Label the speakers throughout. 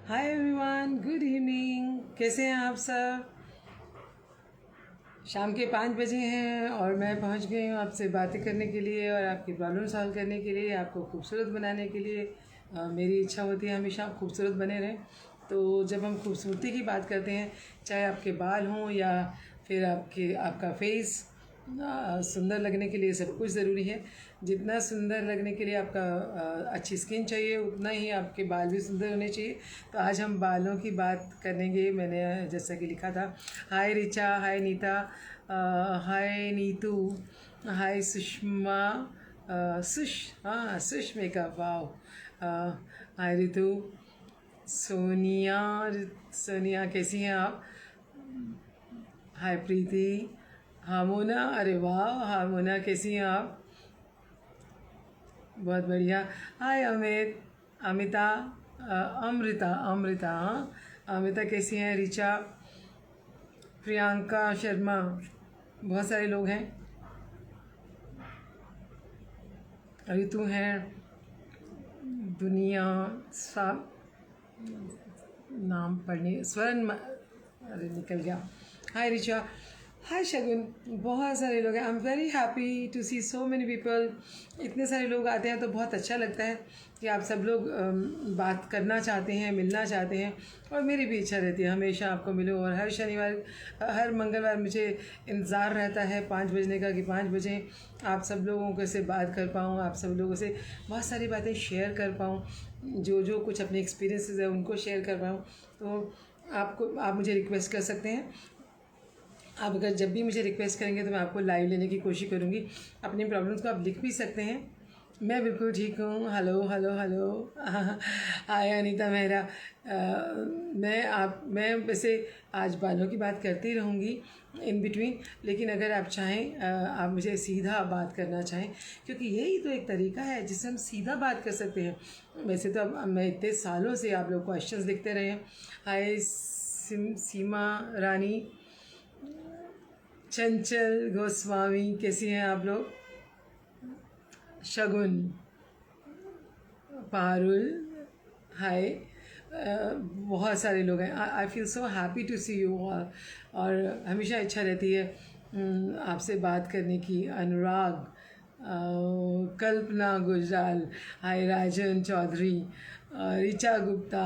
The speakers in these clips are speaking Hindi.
Speaker 1: Hi everyone, good evening. कैसे हैं आप सब? शाम के 5 बजे हैं और मैं पहुंच गई हूँ आपसे बातें करने के लिए और आपकी प्रॉब्लम सॉल्व करने के लिए, आपको खूबसूरत बनाने के लिए। मेरी इच्छा होती है हमेशा आप खूबसूरत बने रहें। तो जब हम खूबसूरती की बात करते हैं, चाहे आपके बाल हों या फिर आपका फेस, सुंदर लगने के लिए सब कुछ ज़रूरी है। जितना सुंदर लगने के लिए आपका अच्छी स्किन चाहिए, उतना ही आपके बाल भी सुंदर होने चाहिए। तो आज हम बालों की बात करेंगे। मैंने जैसा कि लिखा था, हाय रिचा, हाय नीता, हाय नीतू, हाय सुषमा, सुष मेकअप, वाओ, हाय रितु, सोनिया, सोनिया कैसी हैं आप? हाय प्रीति, हामोना, अरे वाह हामोना कैसी हैं आप? बहुत बढ़िया। हाय अमित, अमिता, अमृता, अमृता, हाँ अमृता कैसी हैं? रिचा, प्रियंका शर्मा, बहुत सारे लोग हैं। ऋतु हैं, दुनिया, सा नाम पढ़ने, स्वर्ण, अरे निकल गया। हाय रिचा, हाय शगुन, बहुत सारे लोग हैं। I am very happy to see so many people. इतने सारे लोग आते हैं तो बहुत अच्छा लगता है कि आप सब लोग बात करना चाहते हैं, मिलना चाहते हैं, और मेरी भी इच्छा रहती है हमेशा आपको मिलूं। और हर शनिवार, हर मंगलवार मुझे इंतज़ार रहता है 5 बजने का कि 5 बजे आप सब लोगों से बात कर पाऊँ, आप सब लोगों से बहुत सारी बातें शेयर कर पाऊँ, जो कुछ अपने एक्सपीरियंसेस है उनको शेयर कर पाऊँ। तो आप मुझे रिक्वेस्ट कर सकते हैं। आप अगर जब भी मुझे रिक्वेस्ट करेंगे तो मैं आपको लाइव लेने की कोशिश करूँगी। अपनी प्रॉब्लम्स को आप लिख भी सकते हैं। मैं बिल्कुल ठीक हूँ। हेलो हेलो हेलो, हाय अनीता मेहरा। मैं वैसे आज बालों की बात करती रहूँगी इन बिटवीन, लेकिन अगर आप चाहें, आप मुझे सीधा बात करना चाहें, क्योंकि यही तो एक तरीका है जिससे हम सीधा बात कर सकते हैं। वैसे तो अब मैं इतने सालों से आप लोग क्वेश्चंस लिखते रहे हैं। हाय सीमा रानी, चंचल गोस्वामी कैसी हैं आप लोग? शगुन, पारुल, हाय, बहुत सारे लोग हैं। I feel so happy to see you all. और हमेशा इच्छा रहती है आपसे बात करने की। अनुराग, कल्पना गुजराल, हाय राजन चौधरी, ऋचा गुप्ता।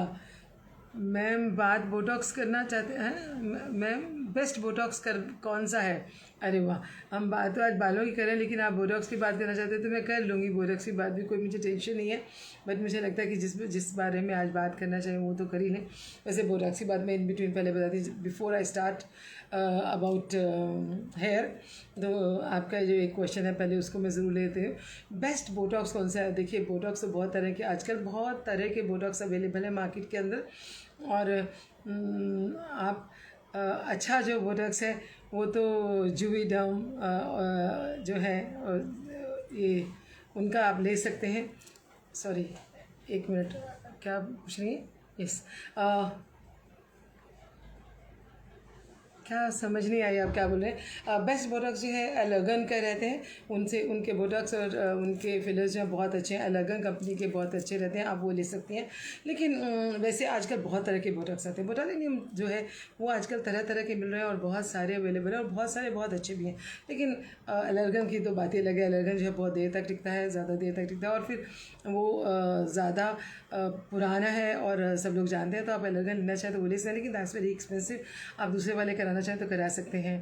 Speaker 1: मैम बात बोटॉक्स करना चाहते हैं? मैम बेस्ट बोटॉक्स कौन सा है? अरे वाह, हम बात तो आज बालों की करें, लेकिन आप बोटॉक्स की बात करना चाहते हैं तो मैं कर लूँगी बोटॉक्स की बात भी, कोई मुझे टेंशन नहीं है। बट मुझे लगता है कि जिस बारे में आज बात करना चाहिए वो तो कर ही लें। वैसे बोटॉक्स की बात मैं इन बिटवीन पहले बताती हूँ, before I start about hair. तो आपका जो एक क्वेश्चन है पहले उसको मैं ज़रूर लेती हूँ। बेस्ट बोटॉक्स कौन सा है? देखिए, बोटॉक्स तो बहुत तरह के, आजकल बहुत तरह के बोटॉक्स अवेलेबल है मार्केट के अंदर। और आप अच्छा जो बोटॉक्स है वो तो जूवीडर्म जो है, ये उनका आप ले सकते हैं। सॉरी, एक मिनट, क्या पूछ रही हैं? यस, क्या समझ नहीं आई आप क्या बोल रहे हैं? बेस्ट बोटॉक्स जो है एलर्गन का रहते हैं, उनसे उनके बोटॉक्स और उनके फिलर्स जो हैं बहुत अच्छे हैं। एलर्गन कंपनी के बहुत अच्छे रहते हैं, आप वो ले सकती हैं। लेकिन वैसे आजकल बहुत तरह के बोटॉक्स आते हैं। बोटॉक्स जो है वो आजकल तरह तरह के मिल रहे हैं और बहुत सारे अवेलेबल हैं और बहुत सारे बहुत अच्छे भी हैं। लेकिन एलर्गन की तो बात ही अलग है। एलर्गन जो है बहुत देर तक टिकता है, ज़्यादा देर तक टिकता है, और फिर वो ज़्यादा पुराना है और सब लोग जानते हैं। तो आप एलर्गन लेना चाहें तो वो ले सकते हैं, लेकिन दैट्स वेरी एक्सपेंसिव। आप दूसरे वाले कराना चाहें तो करा सकते हैं।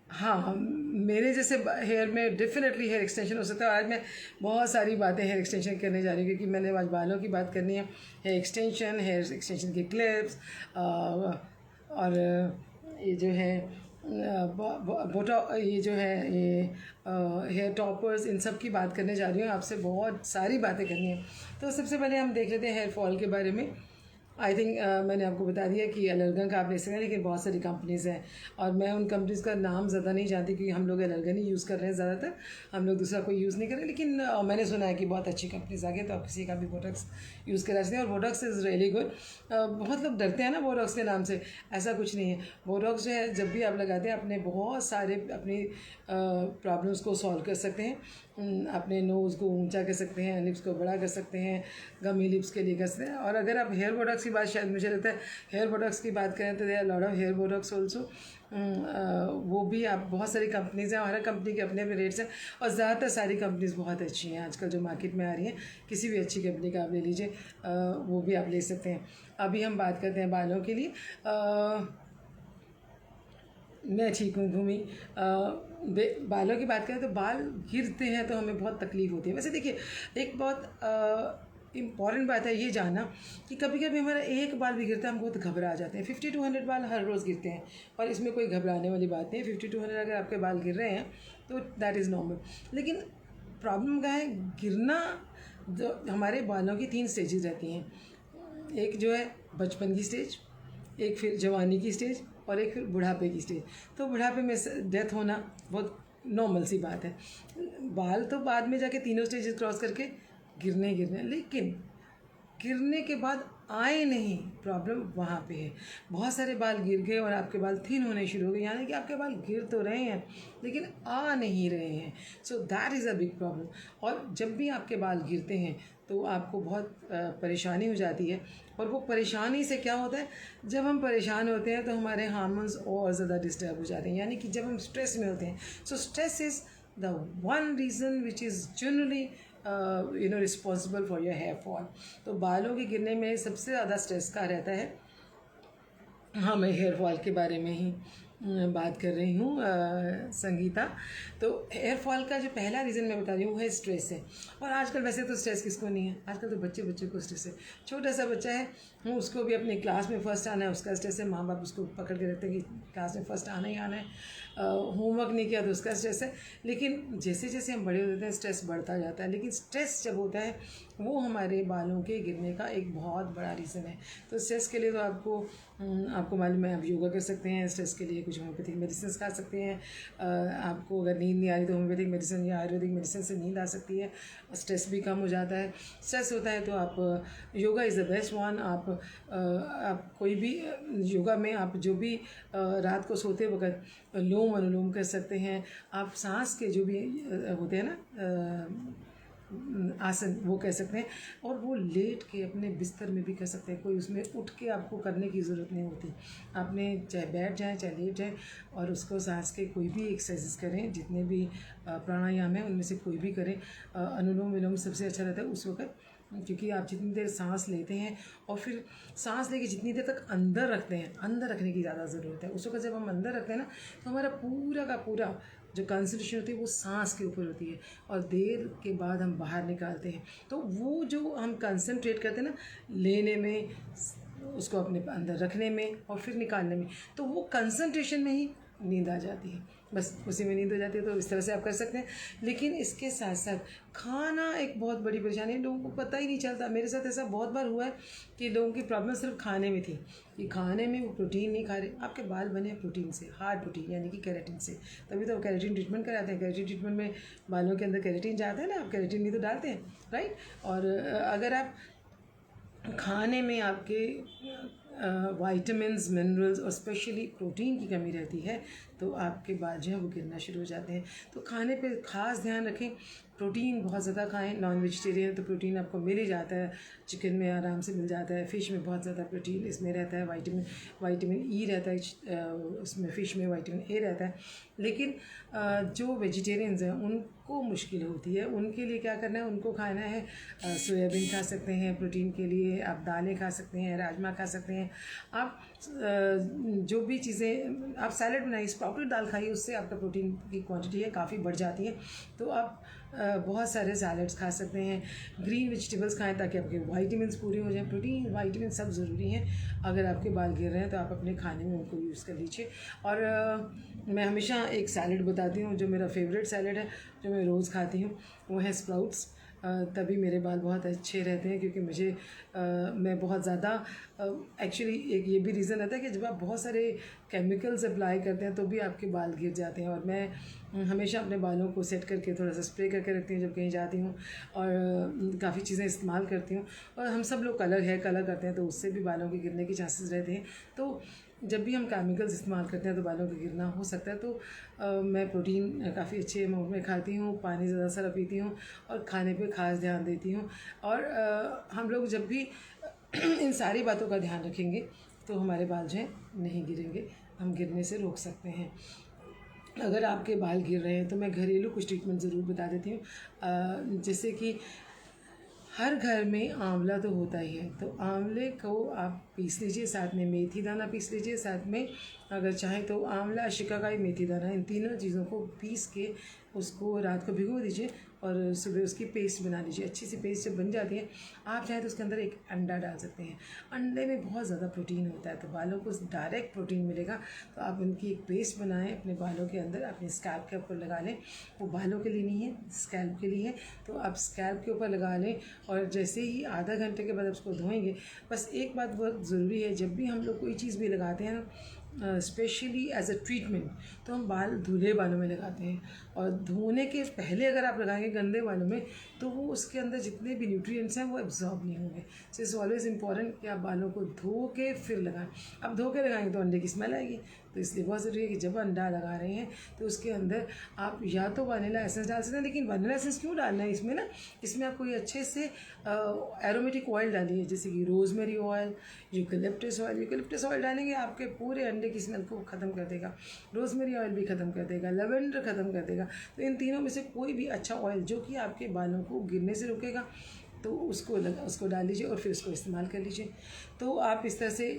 Speaker 1: हाँ, मेरे जैसे हेयर में डेफिनेटली हेयर एक्सटेंशन हो सकता है। आज मैं बहुत सारी बातें हेयर एक्सटेंशन करने जा रही हूँ, क्योंकि मैंने आज बालों की बात करनी है। हेयर एक्सटेंशन के क्लिप्स, और ये जो है ये जो है ये हेयर टॉपर्स, इन सब की बात करने जा रही हूँ। आपसे बहुत सारी बातें करनी है। तो सबसे पहले हम देख लेते हैं हेयर फॉल के बारे में। आई थिंक मैंने आपको बता दिया कि एलर्गन का आप ले सकते हैं, लेकिन बहुत सारी कंपनीज़ हैं और मैं उन कंपनीज़ का नाम ज़्यादा नहीं जानती, क्योंकि हम लोग एलर्गन ही यूज़ कर रहे हैं ज़्यादातर। हम लोग दूसरा कोई यूज़ नहीं कर रहे। लेकिन मैंने सुना है कि बहुत अच्छी कंपनीज़ आ गई, तो आप किसी का भी बोटॉक्स यूज़ करा सकते हैं। और बोटॉक्स इज़ रियली गुड। बहुत लोग डरते हैं ना बोटॉक्स के नाम से, ऐसा कुछ नहीं है। बोटॉक्स जो है जब भी आप लगाते हैं अपने बहुत सारे अपनी प्रॉब्लम्स को सॉल्व कर सकते हैं। अपने नोज़ को ऊंचा कर सकते हैं, लिप्स को बड़ा कर सकते हैं, गमी लिप्स के लिए कर सकते हैं। और अगर आप हेयर बोटॉक्स की बात, शायद मुझे लगता है हेयर बोटॉक्स की बात करें तो there are lot of hair botox also. वो भी आप बहुत सारी कंपनीज़ हैं, हर कंपनी के अपने अपने रेट्स हैं, और ज़्यादातर सारी कंपनीज़ बहुत अच्छी हैं आजकल जो मार्केट में आ रही हैं। किसी भी अच्छी कंपनी का आप ले लीजिए, वो भी आप ले सकते हैं। अभी हम बात करते हैं बालों के लिए। मैं ठीक हूँ भूमि। बालों की बात करें तो बाल गिरते हैं तो हमें बहुत तकलीफ़ होती है। वैसे देखिए, एक बहुत इम्पॉर्टेंट बात है ये जानना कि कभी कभी हमारा एक बाल भी गिरता है, हम बहुत घबरा जाते हैं। 50 to 100 बाल हर रोज़ गिरते हैं, और इसमें कोई घबराने वाली बात नहीं है। 50 to 100 अगर आपके बाल गिर रहे हैं तो दैट इज़ नॉर्मल। लेकिन प्रॉब्लम क्या है, गिरना जो हमारे बालों की 3 स्टेजेस रहती हैं। एक जो है बचपन की स्टेज, एक फिर जवानी की स्टेज, और एक फिर बुढ़ापे की स्टेज। तो बुढ़ापे में डेथ होना बहुत नॉर्मल सी बात है। बाल तो बाद में जाके तीनों स्टेजेस क्रॉस करके गिरने, लेकिन गिरने के बाद आए नहीं, प्रॉब्लम वहाँ पे है। बहुत सारे बाल गिर गए और आपके बाल थिन होने शुरू हो गए, यानी कि आपके बाल गिर तो रहे हैं लेकिन आ नहीं रहे हैं। So that is a big problem. और जब भी आपके बाल गिरते हैं तो आपको बहुत परेशानी हो जाती है। और वो परेशानी से क्या होता है, जब हम परेशान होते हैं तो हमारे हार्मोन्स और ज़्यादा डिस्टर्ब हो जाते हैं, यानी कि जब हम स्ट्रेस में होते हैं। So stress is the one reason which is generally responsible for your hair fall. तो बालों के गिरने में सबसे ज़्यादा स्ट्रेस का रहता है। हाँ, मैं हेयर फॉल के बारे में ही बात कर रही हूँ संगीता। तो हेयर फॉल का जो पहला रीज़न मैं बता रही हूँ वो है स्ट्रेस है। और आजकल वैसे तो स्ट्रेस किसको नहीं है, आजकल तो बच्चे को स्ट्रेस है। छोटा सा बच्चा है, उसको भी अपनी क्लास में फ़र्स्ट आना है, उसका स्ट्रेस है। माँ बाप उसको पकड़ के रखते हैं कि क्लास में फ़र्स्ट आना ही आना है। होमवर्क नहीं किया तो उसका स्ट्रेस है। लेकिन जैसे जैसे हम बड़े होते हैं स्ट्रेस बढ़ता जाता है। लेकिन स्ट्रेस जब होता है वो हमारे बालों के गिरने का एक बहुत बड़ा रीज़न है। तो स्ट्रेस के लिए तो आपको मालूम है, आप योगा कर सकते हैं। स्ट्रेस के लिए कुछ होम्योपैथिक मेडिसिन खा सकते हैं। आपको अगर नींद नहीं आ रही तो होम्योपैथिक मेडिसिन या आयुर्वेदिक मेडिसिन से नींद आ सकती है, स्ट्रेस भी कम हो जाता है। स्ट्रेस होता है तो आप yoga is the best one. आप कोई भी योगा में आप जो भी रात को सोते वक्त लोम अनुलोम कर सकते हैं। आप सांस के जो भी होते हैं ना आसन, वो कर सकते हैं। और वो लेट के अपने बिस्तर में भी कर सकते हैं, कोई उसमें उठ के आपको करने की ज़रूरत नहीं होती। आपने चाहे बैठ जाएं चाहे लेट जाएं, और उसको सांस के कोई भी एक्सरसाइज करें, जितने भी प्राणायाम हैं उनमें से कोई भी करें। अनुलोम विलोम सबसे अच्छा रहता है उस वक्त, क्योंकि आप जितनी देर सांस लेते हैं और फिर सांस लेके जितनी देर तक अंदर रखते हैं, अंदर रखने की ज़्यादा ज़रूरत है। उस वक्त जब हम अंदर रखते हैं ना तो हमारा पूरा का पूरा जो कंसंट्रेशन होती है वो सांस के ऊपर होती है, और देर के बाद हम बाहर निकालते हैं। तो वो जो हम कंसंट्रेट करते हैं ना लेने में, उसको अपने अंदर रखने में और फिर निकालने में, तो वो कंसंट्रेशन में ही नींद आ जाती है, बस उसी में नींद हो जाती है। तो इस तरह से आप कर सकते हैं। लेकिन इसके साथ साथ खाना एक बहुत बड़ी परेशानी है, लोगों को पता ही नहीं चलता। मेरे साथ ऐसा बहुत बार हुआ है कि लोगों की प्रॉब्लम सिर्फ खाने में थी, कि खाने में वो प्रोटीन नहीं खा रहे। आपके बाल बने प्रोटीन से, हार्ड प्रोटीन यानी कि केराटिन से, तभी तो केराटिन ट्रीटमेंट कराते हैं। केराटिन ट्रीटमेंट में बालों के अंदर केराटिन जाता है ना, आप केराटिन नहीं तो डालते हैं, राइट। और अगर आप खाने में आपके वाइटामिन्स, मिनरल्स और स्पेशली प्रोटीन की कमी रहती है तो आपके बाल जो है वो गिरना शुरू हो जाते हैं। तो खाने पे ख़ास ध्यान रखें, प्रोटीन बहुत ज़्यादा खाएं। नॉन वेजिटेरियन तो प्रोटीन आपको मिल ही जाता है, चिकन में आराम से मिल जाता है, फ़िश में बहुत ज़्यादा प्रोटीन इसमें रहता है, विटामिन ई रहता है उसमें, फ़िश में विटामिन ए रहता है। लेकिन जो वेजिटेरियंस हैं उनको मुश्किल होती है, उनके लिए क्या करना है, उनको खाना है सोयाबीन खा सकते हैं प्रोटीन के लिए, आप दालें खा सकते हैं, राजमा खा सकते हैं। आप जो भी चीज़ें, आप सैलड बनाइए, स्प्राउटेड दाल खाइए, उससे आपका प्रोटीन की क्वांटिटी है काफ़ी बढ़ जाती है। तो आप बहुत सारे सैलड्स खा सकते हैं। ग्रीन वेजिटेबल्स खाएं ताकि आपके वाइटामिन्स पूरे हो जाएं। प्रोटीन वाइटामिन सब ज़रूरी हैं। अगर आपके बाल गिर रहे हैं तो आप अपने खाने में उनको यूज़ कर लीजिए। और मैं हमेशा एक सैलड बताती हूँ जो मेरा फेवरेट सैलड है, जो मैं रोज़ खाती हूँ, वो है स्प्राउट्स। तभी मेरे बाल बहुत अच्छे रहते हैं, क्योंकि मैं बहुत ज़्यादा एक्चुअली एक ये भी रीज़न रहता है कि जब आप बहुत सारे केमिकल्स अप्लाई करते हैं तो भी आपके बाल गिर जाते हैं। और मैं हमेशा अपने बालों को सेट करके थोड़ा सा स्प्रे करके रखती हूँ जब कहीं जाती हूँ, और काफ़ी चीज़ें इस्तेमाल करती हूँ। और हम सब लोग कलर करते हैं तो उससे भी बालों के गिरने के चांसेस रहते हैं। तो जब भी हम केमिकल्स इस्तेमाल करते हैं तो बालों का गिरना हो सकता है। तो मैं प्रोटीन काफ़ी अच्छे अमाउंट में खाती हूँ, पानी ज़्यादा सारा पीती हूँ और खाने पे खास ध्यान देती हूँ। और हम लोग जब भी इन सारी बातों का ध्यान रखेंगे तो हमारे बाल जो हैं नहीं गिरेंगे, हम गिरने से रोक सकते हैं। अगर आपके बाल गिर रहे हैं तो मैं घरेलू कुछ ट्रीटमेंट ज़रूर बता देती हूँ। जैसे कि हर घर में आंवला तो होता ही है, तो आंवले को आप पीस लीजिए, साथ में मेथी दाना पीस लीजिए, साथ में अगर चाहें तो आंवला, शिकाकाई, मेथी दाना, इन तीनों चीज़ों को पीस के उसको रात को भिगो दीजिए और सुबह उसकी पेस्ट बना लीजिए। अच्छी सी पेस्ट जब बन जाती है, आप चाहें तो उसके अंदर एक अंडा डाल सकते हैं। अंडे में बहुत ज़्यादा प्रोटीन होता है, तो बालों को डायरेक्ट प्रोटीन मिलेगा। तो आप उनकी एक पेस्ट बनाएं, अपने बालों के अंदर, अपने स्कैल्प के ऊपर लगा लें। वो बालों के लिए नहीं है, स्कैल्प के लिए है। तो आप स्कैल्प के ऊपर लगा लें और जैसे ही आधा घंटे के बाद उसको धोएंगे। बस एक बात बहुत ज़रूरी है, जब भी हम लोग कोई चीज़ भी लगाते हैं ना, स्पेशली एज अ ट्रीटमेंट, तो हम बाल धुले बालों में लगाते हैं। और धोने के पहले अगर आप लगाएंगे गंदे बालों में, तो वो उसके अंदर जितने भी न्यूट्रिएंट्स हैं वो एब्जॉर्ब नहीं होंगे। सो इट्स ऑलवेज इंपॉर्टेंट कि आप बालों को धो के फिर लगाएं। अब धो के लगाएंगे तो अंडे की स्मेल आएगी, तो इसलिए बहुत ज़रूरी है कि जब अंडा लगा रहे हैं तो उसके अंदर आप या तो वनीला एसेंस डाल सकते हैं। लेकिन वनीला एसेंस क्यों डालना है इसमें ना, इसमें आप कोई अच्छे से एरोमेटिक ऑयल डालिए, जैसे कि rosemary oil, eucalyptus oil. Eucalyptus oil डालेंगे आपके पूरे अंडे की स्मेल को ख़त्म कर देगा, रोज़मेरी ऑयल भी ख़त्म कर देगा, लेवेंडर ख़त्म कर देगा। तो इन तीनों में से कोई भी अच्छा ऑयल जो कि आपके बालों को गिरने से रोकेगा, तो उसको डाल लीजिए और फिर उसको इस्तेमाल कर लीजिए। तो आप इस तरह से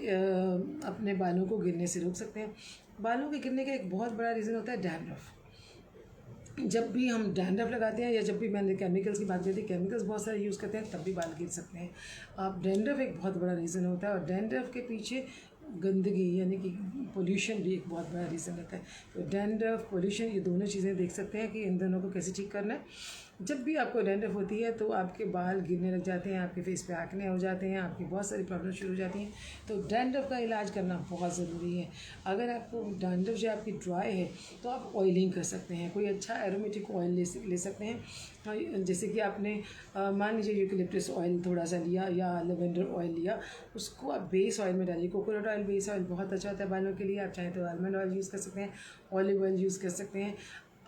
Speaker 1: अपने बालों को गिरने से रोक सकते हैं। बालों के गिरने का एक बहुत बड़ा रीज़न होता है डैंड्रफ। जब भी हम डैंड्रफ लगाते हैं या जब भी मैंने केमिकल्स की बात की थी, केमिकल्स बहुत सारे यूज़ करते हैं तब भी बाल गिर सकते हैं। आप डैंड्रफ एक बहुत बड़ा रीज़न होता है और डैंड्रफ के पीछे गंदगी यानी कि पोल्यूशन भी एक बहुत बड़ा रीज़न रहता है। तो डैंड्रफ, पोल्यूशन, ये दोनों चीज़ें देख सकते हैं कि इन दोनों को कैसे ठीक करना है। जब भी आपको डैंड्रफ होती है तो आपके बाल गिरने लग जाते हैं, आपके फेस पे एक्ने हो जाते हैं, आपकी बहुत सारी प्रॉब्लम शुरू हो जाती हैं। तो डैंड्रफ का इलाज करना बहुत ज़रूरी है। अगर आपको डैंड्रफ जो आपकी ड्राई है तो आप ऑयलिंग कर सकते हैं, कोई अच्छा एरोमेटिक ऑयल ले सकते हैं। जैसे कि आपने मान लीजिए यूकलिप्टस ऑयल थोड़ा सा लिया या लेवेंडर ऑयल लिया, उसको आप बेस ऑयल में डालिए। कोकोनट ऑयल बेस ऑयल बहुत अच्छा होता है बालों के लिए। आप चाहें तो आलमंड ऑयल यूज़ कर सकते हैं, ऑलिव ऑयल यूज़ कर सकते हैं।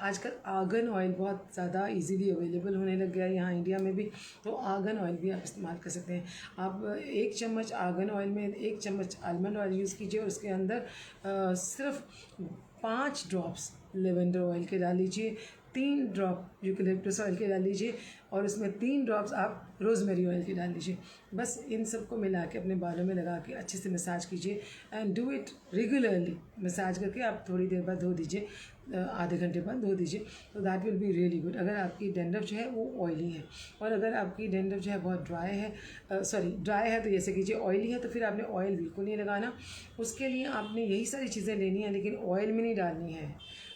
Speaker 1: आजकल आर्गन ऑयल बहुत ज़्यादा इजीली अवेलेबल होने लग गया है यहाँ इंडिया में भी, तो आर्गन ऑयल भी आप इस्तेमाल कर सकते हैं। आप 1 चम्मच आर्गन ऑयल में 1 चम्मच आलमंड ऑयल यूज़ कीजिए और उसके अंदर सिर्फ 5 ड्रॉप्स लेवेंडर ऑयल के डाल लीजिए, 3 ड्रॉप यूकलिप्टस ऑयल के डाल लीजिए और उसमें 3 ड्रॉप्स आप रोज़मेरी ऑयल के डाल लीजिए। बस इन सबको मिला के अपने बालों में लगा के अच्छे से मसाज कीजिए and do it regularly. Massage करके आप थोड़ी देर बाद धो दीजिए, आधे घंटे बाद धो दीजिए, तो that will be really good. अगर आपकी डैंड्रफ जो है वो ऑयली है और अगर आपकी डैंड्रफ जो है बहुत ड्राई है, ड्राई है तो जैसे कीजिए, ऑयली है तो फिर आपने ऑयल बिल्कुल नहीं लगाना। उसके लिए आपने यही सारी चीज़ें लेनी है लेकिन ऑयल में नहीं डालनी है।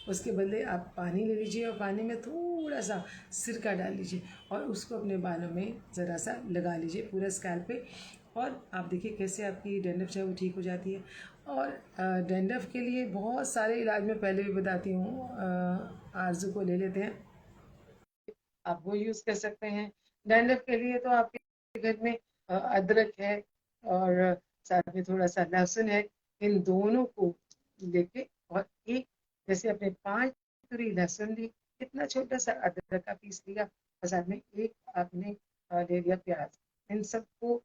Speaker 1: उसके बदले आप पानी ले लीजिए और पानी में थोड़ा सा सिरका डाल लीजिए और उसको अपने बालों में ज़रा सा लगा लीजिए पूरा स्कैल्प पे, और आप देखिए कैसे आपकी डैंड्रफ जो है वो ठीक हो जाती है। और डैंड्रफ के लिए बहुत सारे इलाज मैं पहले भी बताती हूँ, आरजू को ले लेते हैं, आप वो यूज़ कर सकते हैं। डैंड्रफ के लिए तो आपके घर में अदरक है और साथ में थोड़ा सा लहसुन है। इन दोनों को लेके और एक, जैसे अपने 5 तुरी लहसुन ली, इतना छोटा सा अदरक का पीस लिया और साथ में एक आपने ले लिया प्याज। इन सबको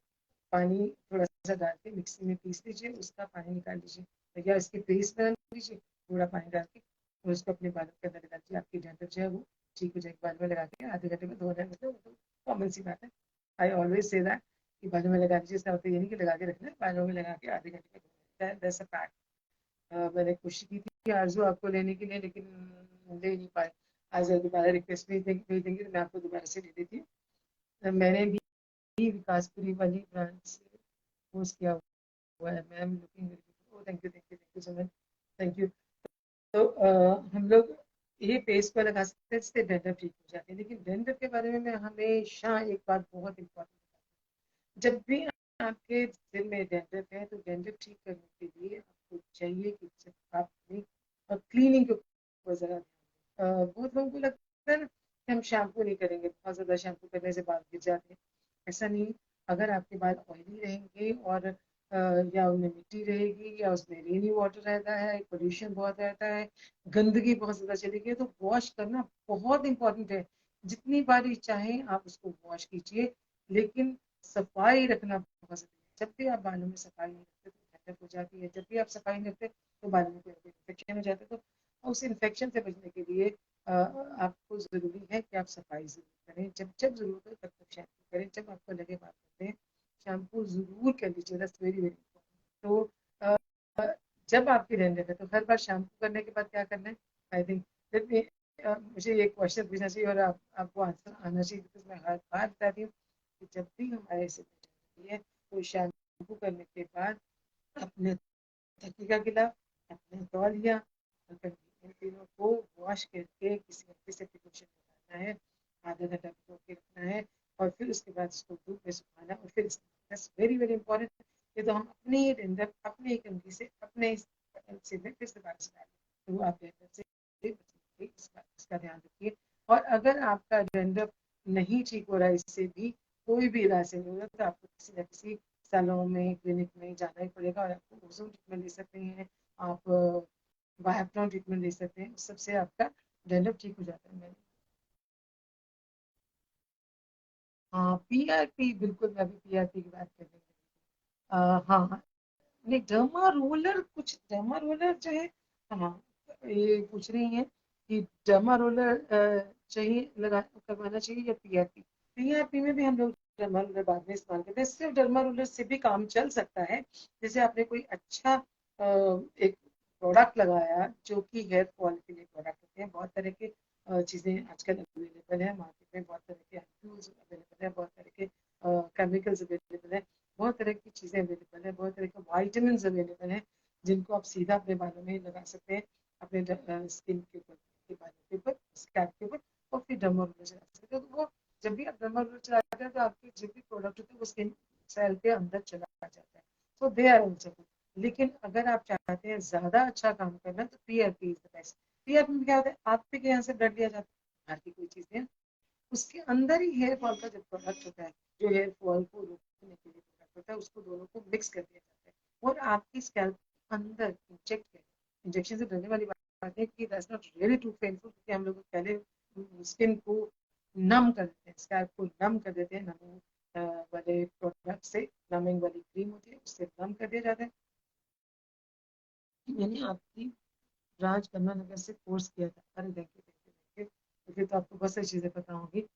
Speaker 1: पानी थोड़ा सा डाल के मिक्सी में पीस लीजिए, उसका पानी निकाल लीजिए या इसकी पेस्ट बना लीजिए थोड़ा पानी डाल के, और उसको अपने बालों के अंदर लगा दीजिए। आपकी डैंड्रफ जो है वो ठीक हो जाएगी। बालों में लगा के आधे घंटे में धोना, मतलब वो तो कॉमन सी बात है। आई ऑलवेज से दैट कि बालों में लगा दीजिए, इसका मतलब ये नहीं कि लगा के रखना है, बालों में लगा के आधे घंटे में धोना, दैट्स अ फैक्ट। मैंने कोशिश की थी आरजू आपको लेने के लिए लेकिन ले नहीं पाए। आज दोबारा रिक्वेस्ट भेज देंगे तो मैं आपको दोबारा से ले देती हूँ। मैंने भी विकासपुरी वाली ब्रांड से पोस्ट किया हुआ है। Ma'am looking very good, thank you, thank you, thank you so much, thank you. तो हम लोग ये पेस्ट पर लगा सकते हैं, इससे डैंड्रफ ठीक हो जाती है। लेकिन डैंड्रफ के बारे में मैं हमेशा एक बात बहुत इम्पोर्टेंट, जब भी आपके दिल में डैंड्रफ है तो डैंड्रफ ठीक करने के लिए आपको चाहिए कि आपने क्लीनिंग के ऊपर ज़रा बहुत लोगों को लगता है ना कि हम शैम्पू नहीं करेंगे, बहुत ज़्यादा शैम्पू करने से बाल गिर जाते हैं। ऐसा नहीं, अगर आपके बाल ऑयली रहेंगे और या उनमें मिट्टी रहेगी या उसमें रेनी वाटर रहता है, पोल्यूशन बहुत रहता है, गंदगी बहुत ज्यादा चली गई, तो वॉश करना बहुत इंपॉर्टेंट है। जितनी बारी चाहें आप उसको वॉश कीजिए, लेकिन सफाई रखना बहुत जरूरी है। जब भी आप बालों में सफाई नहीं रखते तो ठंडक हो जाती है, जब भी आप सफाई नहीं रखते तो बालों में कोई इन्फेक्शन हो जाता है। तो उस इन्फेक्शन से बचने के लिए आपको ज़रूरी है कि आप सफाई ज़रूर करें, जब जब ज़रूरत हो तब तक शैम्पू करें, जब आपको लगे बात करते हैं शैम्पू ज़रूर कर लीजिए, दैट्स वेरी वेरी इंपॉर्टेंट। तो अ, जब आपकी डैंड्रफ है तो हर बार शैम्पू करने के बाद क्या करना है, आई थिंक लेट मी मुझे एक क्वेश्चन पूछना चाहिए और आपको आंसर आना चाहिए, बिकॉज मैं हर बार बताती हूँ कि जब भी हमारे सिर में होती है तो शैम्पू करने के बाद अपने तकिए का गिलाफ, अपने तौलिया और कंघी, इन तीनों को वॉश करके किसी हल्के से प्रिकॉशन लगाना है, आधा घंटा भिगो के रखना है और फिर उसके बाद उसको धूप में सुखाना और फिर वेरी वेरी इंपॉर्टेंट। ये तो हम अपने ही डेंडर अपने ही कंघी से अपने से में फिर से बाहर से डालें, तो आप डेंडर से बचेंगे, इसका ध्यान रखिए। और अगर आपका डेंडर नहीं ठीक हो रहा है, इससे भी कोई भी इलाज से नहीं हो रहा, तो आपको किसी न किसी सैलून में क्लिनिक में जाना ही पड़ेगा और आपको ओजोन ट्रीटमेंट ले सकते हैं, आप वाइब्रोन ट्रीटमेंट ले सकते हैं, सबसे आपका डेंड्रफ ठीक हो जाता है। हाँ, पीआरपी, बिल्कुल मैं भी पीआरपी की बात कर रही हूँ। हाँ, नहीं, डर्मा रोलर, कुछ डर्मा रोलर जो है, हाँ, ये पूछ रही हैं कि डर्मा रोलर चाहिए लगा करवाना चाहिए या पीआरपी। पीआरपी में भी हम लोग डर्मा रोलर बाद में इस्तेमाल करते हैं, सिर्फ डर्मा रोलर से भी काम चल सकता है। जैसे आपने कोई अच्छा एक प्रोडक्ट लगाया जो कि हेयर फॉल के लिए प्रोडक्ट होते हैं, बहुत तरह के चीज़ें आजकल अवेलेबल है मार्केट में, बहुत तरह के टूल्स अवेलेबल है, बहुत तरह के केमिकल्स अवेलेबल है, बहुत तरह की चीज़ें अवेलेबल है, बहुत तरह के वाइटामिन अवेलेबल हैं जिनको आप सीधा अपने बालों में लगा सकते हैं, अपने स्किन के ऊपर, के बालों के ऊपर, स्कैल्प के ऊपर, और फिर डर्मा रोलर चला सकते हैं। तो वो जब भी आप डर्मा रोलर चलाते हैं तो आपके जो भी प्रोडक्ट होते हैं वो स्किन सेल के अंदर चला जाता है, तो दे आर ऑल्सो। लेकिन अगर आप चाहते हैं ज्यादा अच्छा काम करना तो PRP is the best. PRP में क्या होता है, आपके यहाँ से ब्लड लिया जाता है, बाहर की कोई चीज नहीं है, उसके अंदर ही हेयर फॉल का जो प्रोडक्ट होता है, जो हेयर फॉल को रोकने के लिए प्रोडक्ट होता है, उसको दोनों को मिक्स कर दिया जाता है और आपकी स्कैल्प के अंदर इंजेक्ट कर, इंजेक्शन से डरने वाली बात है कि that's not really too painful, क्योंकि हम लोग पहले स्किन को नम कर देते हैं, स्कैल्प को नम कर देते हैं, नमिंग वाले प्रोडक्ट से, नमिंग वाली क्रीम होती है उससे नम कर दिया जाता है। मैंने आपकी राज कन्ना नगर से कोर्स किया था, अरे देखिए देखिए देखिए, तो फिर तो आपको बहुत सारी चीजें पता होंगी।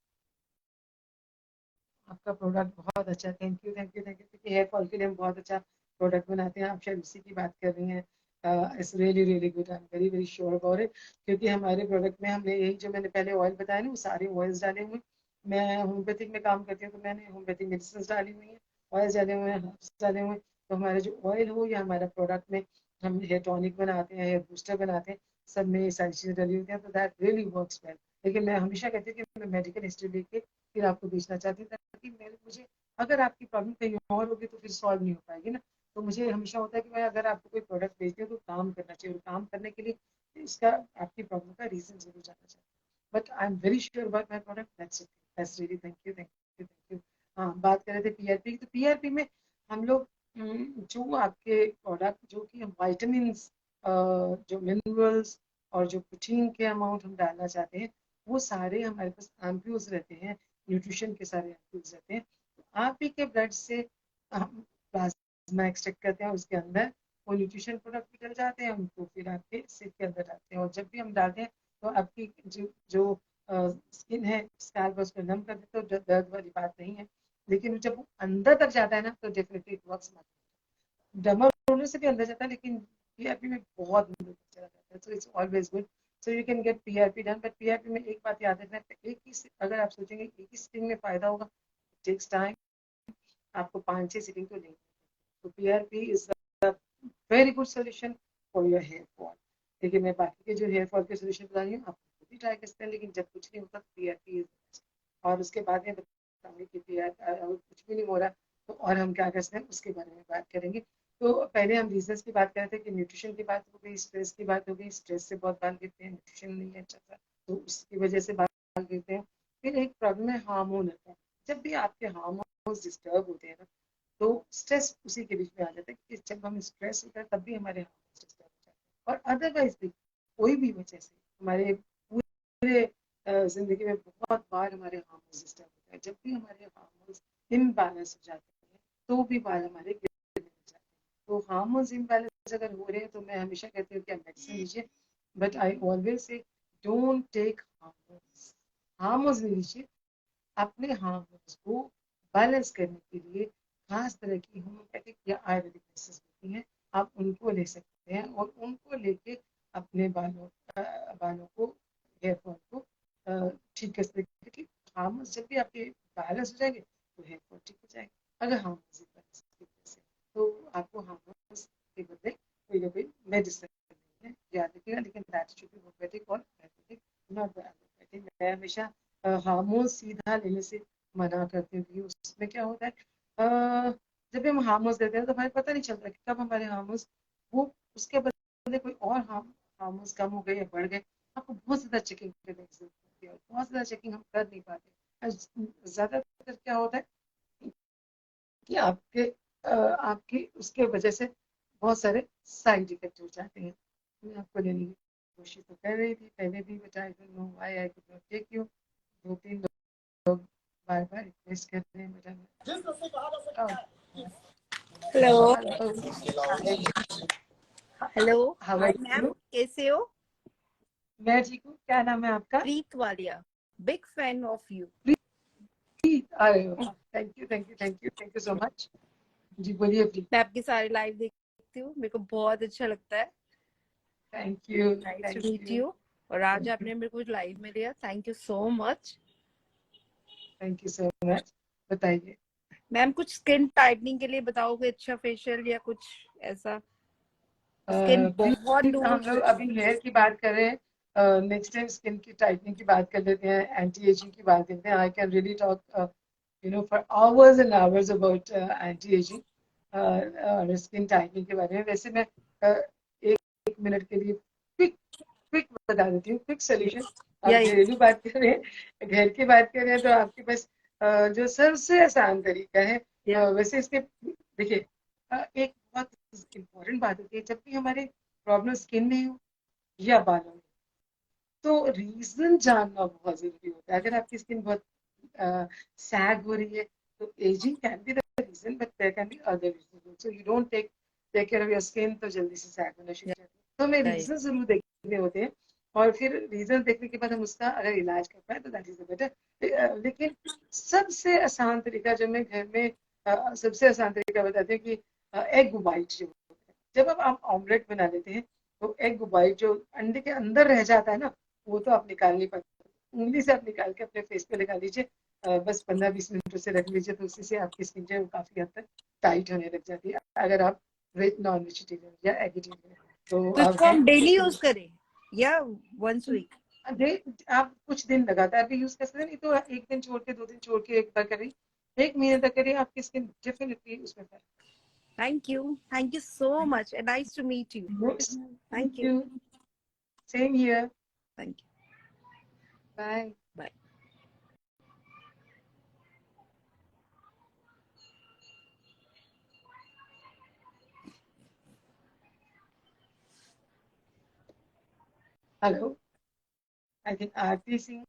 Speaker 1: आपका प्रोडक्ट बहुत अच्छा है, thank you thank you thank you, क्योंकि हेयर फॉल के लिए हम बहुत अच्छा प्रोडक्ट बनाते हैं, आप शायद उसी की बात कर रही हैं। It's really really good, I am very very sure about it, क्योंकि हमारे प्रोडक्ट में हमने यही जो मैंने पहले ऑयल बताया ना, वो सारे ऑयल्स डाले हुए हैं। मैं होम्योपैथिक में काम करती हूँ तो मैंने होम्योपैथिक मेडिसिन डाली हुई हैं, ऑयल्स डाले हुए हैं, हर्ब्स डाले हुए हैं। तो हमारे जो ऑयल हो या हमारा प्रोडक्ट में हम हेयर टॉनिक बनाते हैं, हेयर बूस्टर बनाते हैं, सब में ये सारी चीज़ें डली होती हैं, तो दैट रियली वर्क्स वेल। लेकिन मैं हमेशा कहती हूँ कि मैं मेडिकल हिस्ट्री लेके फिर आपको बेचना चाहती हूँ, ताकि मेरे मुझे, अगर आपकी प्रॉब्लम कहीं और होगी तो फिर सॉल्व नहीं हो पाएगी ना। तो मुझे हमेशा होता है कि मैं अगर आपको कोई प्रोडक्ट बेचती हूँ तो काम करना चाहिए, और काम करने के लिए इसका, आपकी प्रॉब्लम का रीजन जरूर जानना चाहिए। But I am very sure about my product, that's really thank you thank you thank you. हाँ, बात कर रहे थे पीआरपी, तो पीआरपी में हम लोग जो आपके प्रोडक्ट, जो कि हम वाइटामिन, जो मिनरल्स और जो प्रोटीन के अमाउंट हम डालना चाहते हैं, वो सारे हमारे पास एम्प्यूल्स रहते हैं, न्यूट्रिशन के सारे एम्प्यूल्स रहते हैं। तो आप ही के ब्लड से हम प्लाज्मा एक्सट्रैक्ट करते हैं, उसके अंदर वो न्यूट्रिशन प्रोडक्ट निकल जाते हैं, उनको फिर आपके सिर के अंदर डालते हैं, और जब भी हम डालते हैं तो आपकी जो जो स्किन है, स्कैल्प, उसको नम कर देते हैं, तो दर्द वाली बात नहीं है। लेकिन जब वो अंदर तक जाता है ना तो definitely it works much. Derma roller से भी अंदर जाता है, लेकिन पीआरपी में बहुत अंदर तक चला जाता है, so it's always good. So you can get PRP done, but PRP में एक बात याद रखना, एक ही, अगर आप सोचेंगे एक ही सिटिंग में फायदा होगा, टेक्स टाइम, आपको 5-6 सिटिंग तो लेंगे। तो PRP is very good solution for your hair fall. देखिए, मैं बाकी के जो हेयर फॉल के सोल्यूशन बता रही हूँ आप खुद भी ट्राई कर सकते हैं, लेकिन जब कुछ नहीं होता तो पीआरपी इज बेस्ट। और उसके बाद में बताऊंगी कि पीआर कुछ भी नहीं हो रहा तो और हम क्या कर सकते हैं उसके बारे में बात करेंगे। तो पहले हम रीजंस की बात कर रहे थे कि न्यूट्रिशन की बात हो गई, स्ट्रेस की बात हो गई, स्ट्रेस से बहुत बाल गिरते हैं, न्यूट्रिशन नहीं है अच्छा सा तो उसकी वजह से बाल गिरते हैं। फिर एक प्रॉब्लम है हार्मोन का, जब भी आपके हार्मोन डिस्टर्ब होते हैं ना,
Speaker 2: तो स्ट्रेस उसी के बीच में आ जाता है कि जब हम स्ट्रेस होता है तब भी हमारे हार्मोन्स डिस्टर्ब हो जाते हैं। और अदरवाइज भी कोई भी वजह से हमारे पूरे जिंदगी में बहुत बार हमारे हार्मोन्स डिस्टर्ब होते हैं। जब भी हमारे हार्मोन्स इम्बैलेंस हो जाते हैं तो भी बाल हमारे गिरने लग जाते हैं। तो हार्मोन्स इम्बैलेंस अगर हो रहे हैं तो मैं हमेशा कहती हूँ कि आप मेडिसिन लीजिए, but I always say don't take hormones. Hormones नहीं लीजिए, अपने हार्मोन्स को बैलेंस करने के लिए खास तरह की होम्योपैथिक या आयुर्वेदिक मेडिसिन होती हैं, आप उनको ले सकते हैं और उनको लेके अपने बालों को, हेयर फॉल को ठीक कर सकते हैं। क्योंकि हार्मोन्स जब भी आपके बैलेंस हो जाएंगे तो हेयर फॉल ठीक हो जाएगा। अगर हार्मोन्स बैलेंस की वजह से तो आपको हार्मोन्स के बदले कोई ना कोई मेडिसिन है, याद रखिएगा। लेकिन दैट शुड बी होम्योपैथिक और आयुर्वेदिक, नॉट एलोपैथिक। मैं हमेशा हार्मोन सीधा लेने से मना करती हूँ क्योंकि उसमें क्या होता है, जब भी हम हार्मोन्स देते हैं तो हमें पता नहीं चलता कि कब हमारे हार्मोन्स वो उसके बदले कोई और हार्मोन्स कम हो गए या बढ़ गए। आपको बहुत ज्यादा चेकिंग करने की जरूरत होती है और बहुत ज्यादा चेकिंग हम कर नहीं पाते। ज्यादातर क्या होता है कि आपकी उसके वजह से बहुत सारे साइड इफेक्ट हो जाते हैं। मैं आपको लेने की कोशिश तो कर रही थी पहले भी, but I don't know why I could not take you. 2-3 लोग बार बार रिक्वेस्ट कर रहे हैं मेरा।
Speaker 3: Hello.
Speaker 2: Hello, hi,
Speaker 3: hello.
Speaker 2: How
Speaker 3: hi
Speaker 2: are
Speaker 3: ma'am,
Speaker 2: you?
Speaker 3: कैसे हो?
Speaker 2: मैं ठीक हूँ। क्या नाम है आपका?
Speaker 3: Preet Walia. Big fan of you.
Speaker 2: Preet. अरे वाह, thank you thank you thank you thank you so much. जी बोलिए प्लीज।
Speaker 3: मैं आपके सारे लाइव देखती हूँ, मेरे को बहुत अच्छा लगता है।
Speaker 2: Thank you
Speaker 3: nice to
Speaker 2: thank
Speaker 3: meet
Speaker 2: you
Speaker 3: you. और आज
Speaker 2: थैंक यू
Speaker 3: आपने मेरे को लाइव में लिया, thank you so much.
Speaker 2: Thank you so much. बताइए।
Speaker 3: मैम कुछ स्किन टाइटनिंग के लिए बताओगे, अच्छा फेशियल या कुछ ऐसा? स्किन बहुत
Speaker 2: प्लीज, हम
Speaker 3: लूज।
Speaker 2: लोग अभी हेयर की बात कर रहे हैं, नेक्स्ट टाइम स्किन की टाइटनिंग की बात कर लेते हैं, एंटी एजिंग की बात करते हैं। I can really talk for hours and hours about anti ageing और स्किन टाइटनिंग के बारे में। वैसे मैं एक मिनट के लिए क्विक क्विक बता देती हूँ, क्विक सोल्यूशन। आप
Speaker 3: या
Speaker 2: घरेलू बात कर रहे हैं, घर की बात कर रहे हैं, तो आपके पास जो सबसे आसान तरीका है,
Speaker 3: या
Speaker 2: वैसे इसके देखिए, एक बहुत इम्पोर्टेंट बात होती है जब भी हमारे प्रॉब्लम स्किन में हो या बालों में, तो रीजन जानना बहुत जरूरी होता है। अगर आपकी स्किन बहुत सैग हो रही है तो ageing can be the reason, but there can be other reason. So you don't take care of your skin तो जल्दी से सैग होना शुरू हो जाती है। तो हमें रीजन जरूर देखने होते हैं और फिर रीजन देखने के बाद हम उसका अगर इलाज कर पाए तो दैट इज द बेटर। लेकिन सबसे आसान तरीका जो मैं घर में सबसे आसान तरीका बताती हूँ कि एग वाइट जो होता है, जब अब आप ऑमलेट बना लेते हैं तो एग वाइट जो अंडे के अंदर रह जाता है ना, वो तो आप निकाल नहीं पाते। उंगली से आप निकाल के अपने फेस पे लगा लीजिए, बस 15-20 मिनट उसे रख लीजिए, तो उसी से आपकी स्किन जो है वो काफी हद तक टाइट होने लग जाती है। अगर आप वेज नॉन वेजिटेरियन या एगिटेरियन तो
Speaker 3: तो
Speaker 2: आप
Speaker 3: इसको हम डेली
Speaker 2: उसको
Speaker 3: यूज करें या वंस वीक?
Speaker 2: आप कुछ दिन लगातार भी यूज कर सकते हैं, नहीं तो एक दिन छोड़ के 2 दिन छोड़ के एक बार करें, 1 महीने तक करिए, आपकी स्किन डेफिनेटली उसमें फर्क।
Speaker 3: Thank you so much and nice to meet you.
Speaker 2: Thank
Speaker 3: thank you.
Speaker 2: You. Same here.
Speaker 3: Thank you.
Speaker 2: Bye.
Speaker 3: Bye.
Speaker 2: Hello. I think Aarti Singh,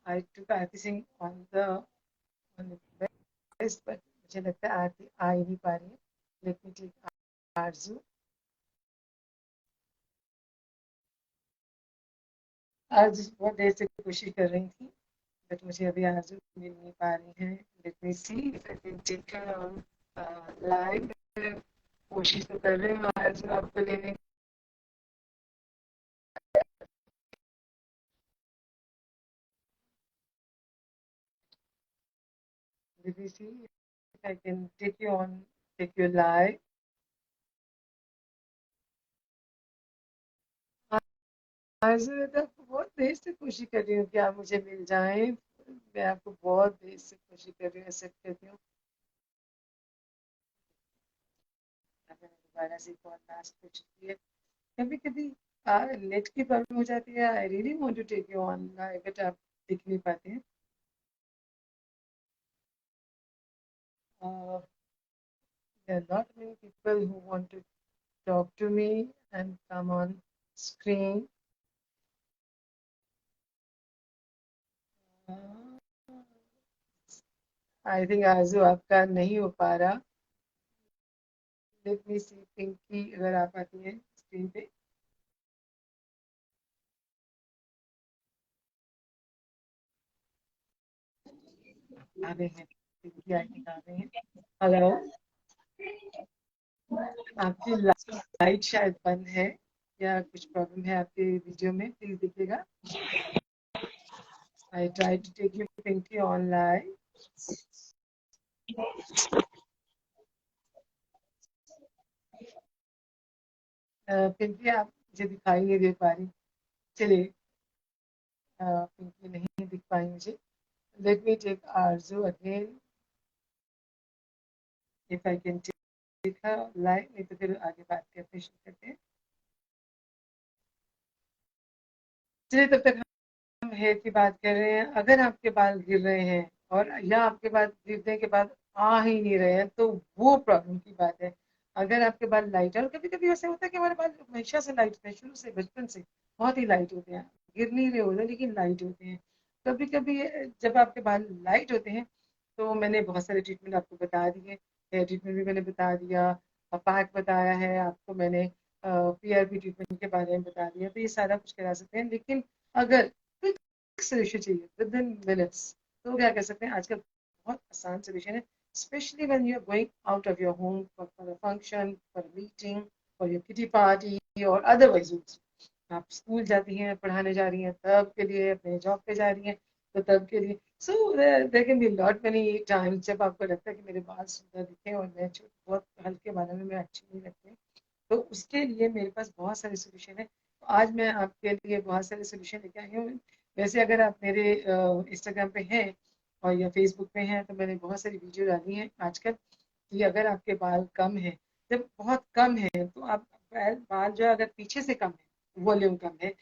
Speaker 2: I took Aarti Singh on the list, but मुझे लगता है आरती आ ही नहीं पा रही है। Let me take आरजू। आरजू बहुत देर से कोशिश कर रही थी, बट मुझे अभी आरजू मिल नहीं पा रही है। Let me see if I can take her on live। कोशिश तो कर रही हूँ आरजू आपको लेने की। Let me see if I can take you live। आरज़ू मैं तो आपको बहुत देर से कोशिश कर रही हूँ कि आप मुझे मिल जाएं। मैं आपको बहुत देर से कोशिश कर रही हूँ, एक्सेप्ट करती हूँ। अगर दोबारा से कॉल लास्ट हो चुकी है, कभी कभी नेट की प्रॉब्लम हो जाती है। I really want to take you on, but आप दिख नहीं पाते हैं। there are not many people who want to talk to me and come on screen. I think आरजू आपका नहीं हो पा रहा. लेट मी सी पिंकी अगर आप आती हैं स्क्रीन पे. आ गए हैं पिंकी, आई थिंक आ गए हैं. हेलो, आपकी लाइट शायद बंद है या कुछ प्रॉब्लम है आपके वीडियो में, प्लीज देखिएगा. I try to take you Pinky on live. Pinky आप मुझे दिखाई नहीं दे पा रही. चलिए, पिंकी नहीं दिख पाई मुझे. Let me take Arzoo again if I can take her live, नहीं तो फिर आगे बात करते हैं. चलिए, तब तक हम हेयर की बात कर रहे हैं. अगर आपके बाल गिर रहे हैं और या आपके बाल गिरने के बाद आ ही नहीं रहे हैं तो वो प्रॉब्लम की बात है. अगर आपके बाल लाइट है, और कभी कभी ऐसा होता है कि हमारे बाल हमेशा से लाइट होते हैं, शुरू से बचपन से बहुत ही लाइट होते हैं, गिर नहीं रहे होते लेकिन लाइट होते हैं. कभी कभी जब आपके बाल लाइट होते हैं तो मैंने बहुत सारे ट्रीटमेंट आपको बता दिए. हेयर ट्रीटमेंट भी मैंने बता दिया, पैक बताया है आपको मैंने, पीआरपी ट्रीटमेंट के बारे में बता दिया. तो ये सारा कुछ करा सकते हैं. लेकिन अगर सोल्यूशन चाहिए विद इन मिनट्स तो क्या कर सकते हैं. आजकल बहुत आसान सोल्यूशन है, specially when you are going out of your home for a function, for a meeting, for your kitty party और अदरवाइज. आप स्कूल जाती हैं, पढ़ाने जा रही हैं तब के लिए, अपने जॉब पे जा रही हैं तो तब के लिए. So there can be lot many times जब आपको लगता है कि मेरे बाल सुंदर दिखे और मैं बहुत हल्के बालों में मैं अच्छी नहीं लगती, तो उसके लिए मेरे पास बहुत सारे सोल्यूशन है. तो आज मैं आपके लिए बहुत सारे सोल्यूशन लेके आई हूँ. वैसे अगर आप मेरे इंस्टाग्राम पे हैं और या फेसबुक पे हैं तो मैंने बहुत सारी वीडियो डाली हैं आजकल कि अगर आपके बाल कम है, जब बहुत कम है तो आप बाल जो अगर पीछे से कम है, वॉल्यूम कम है,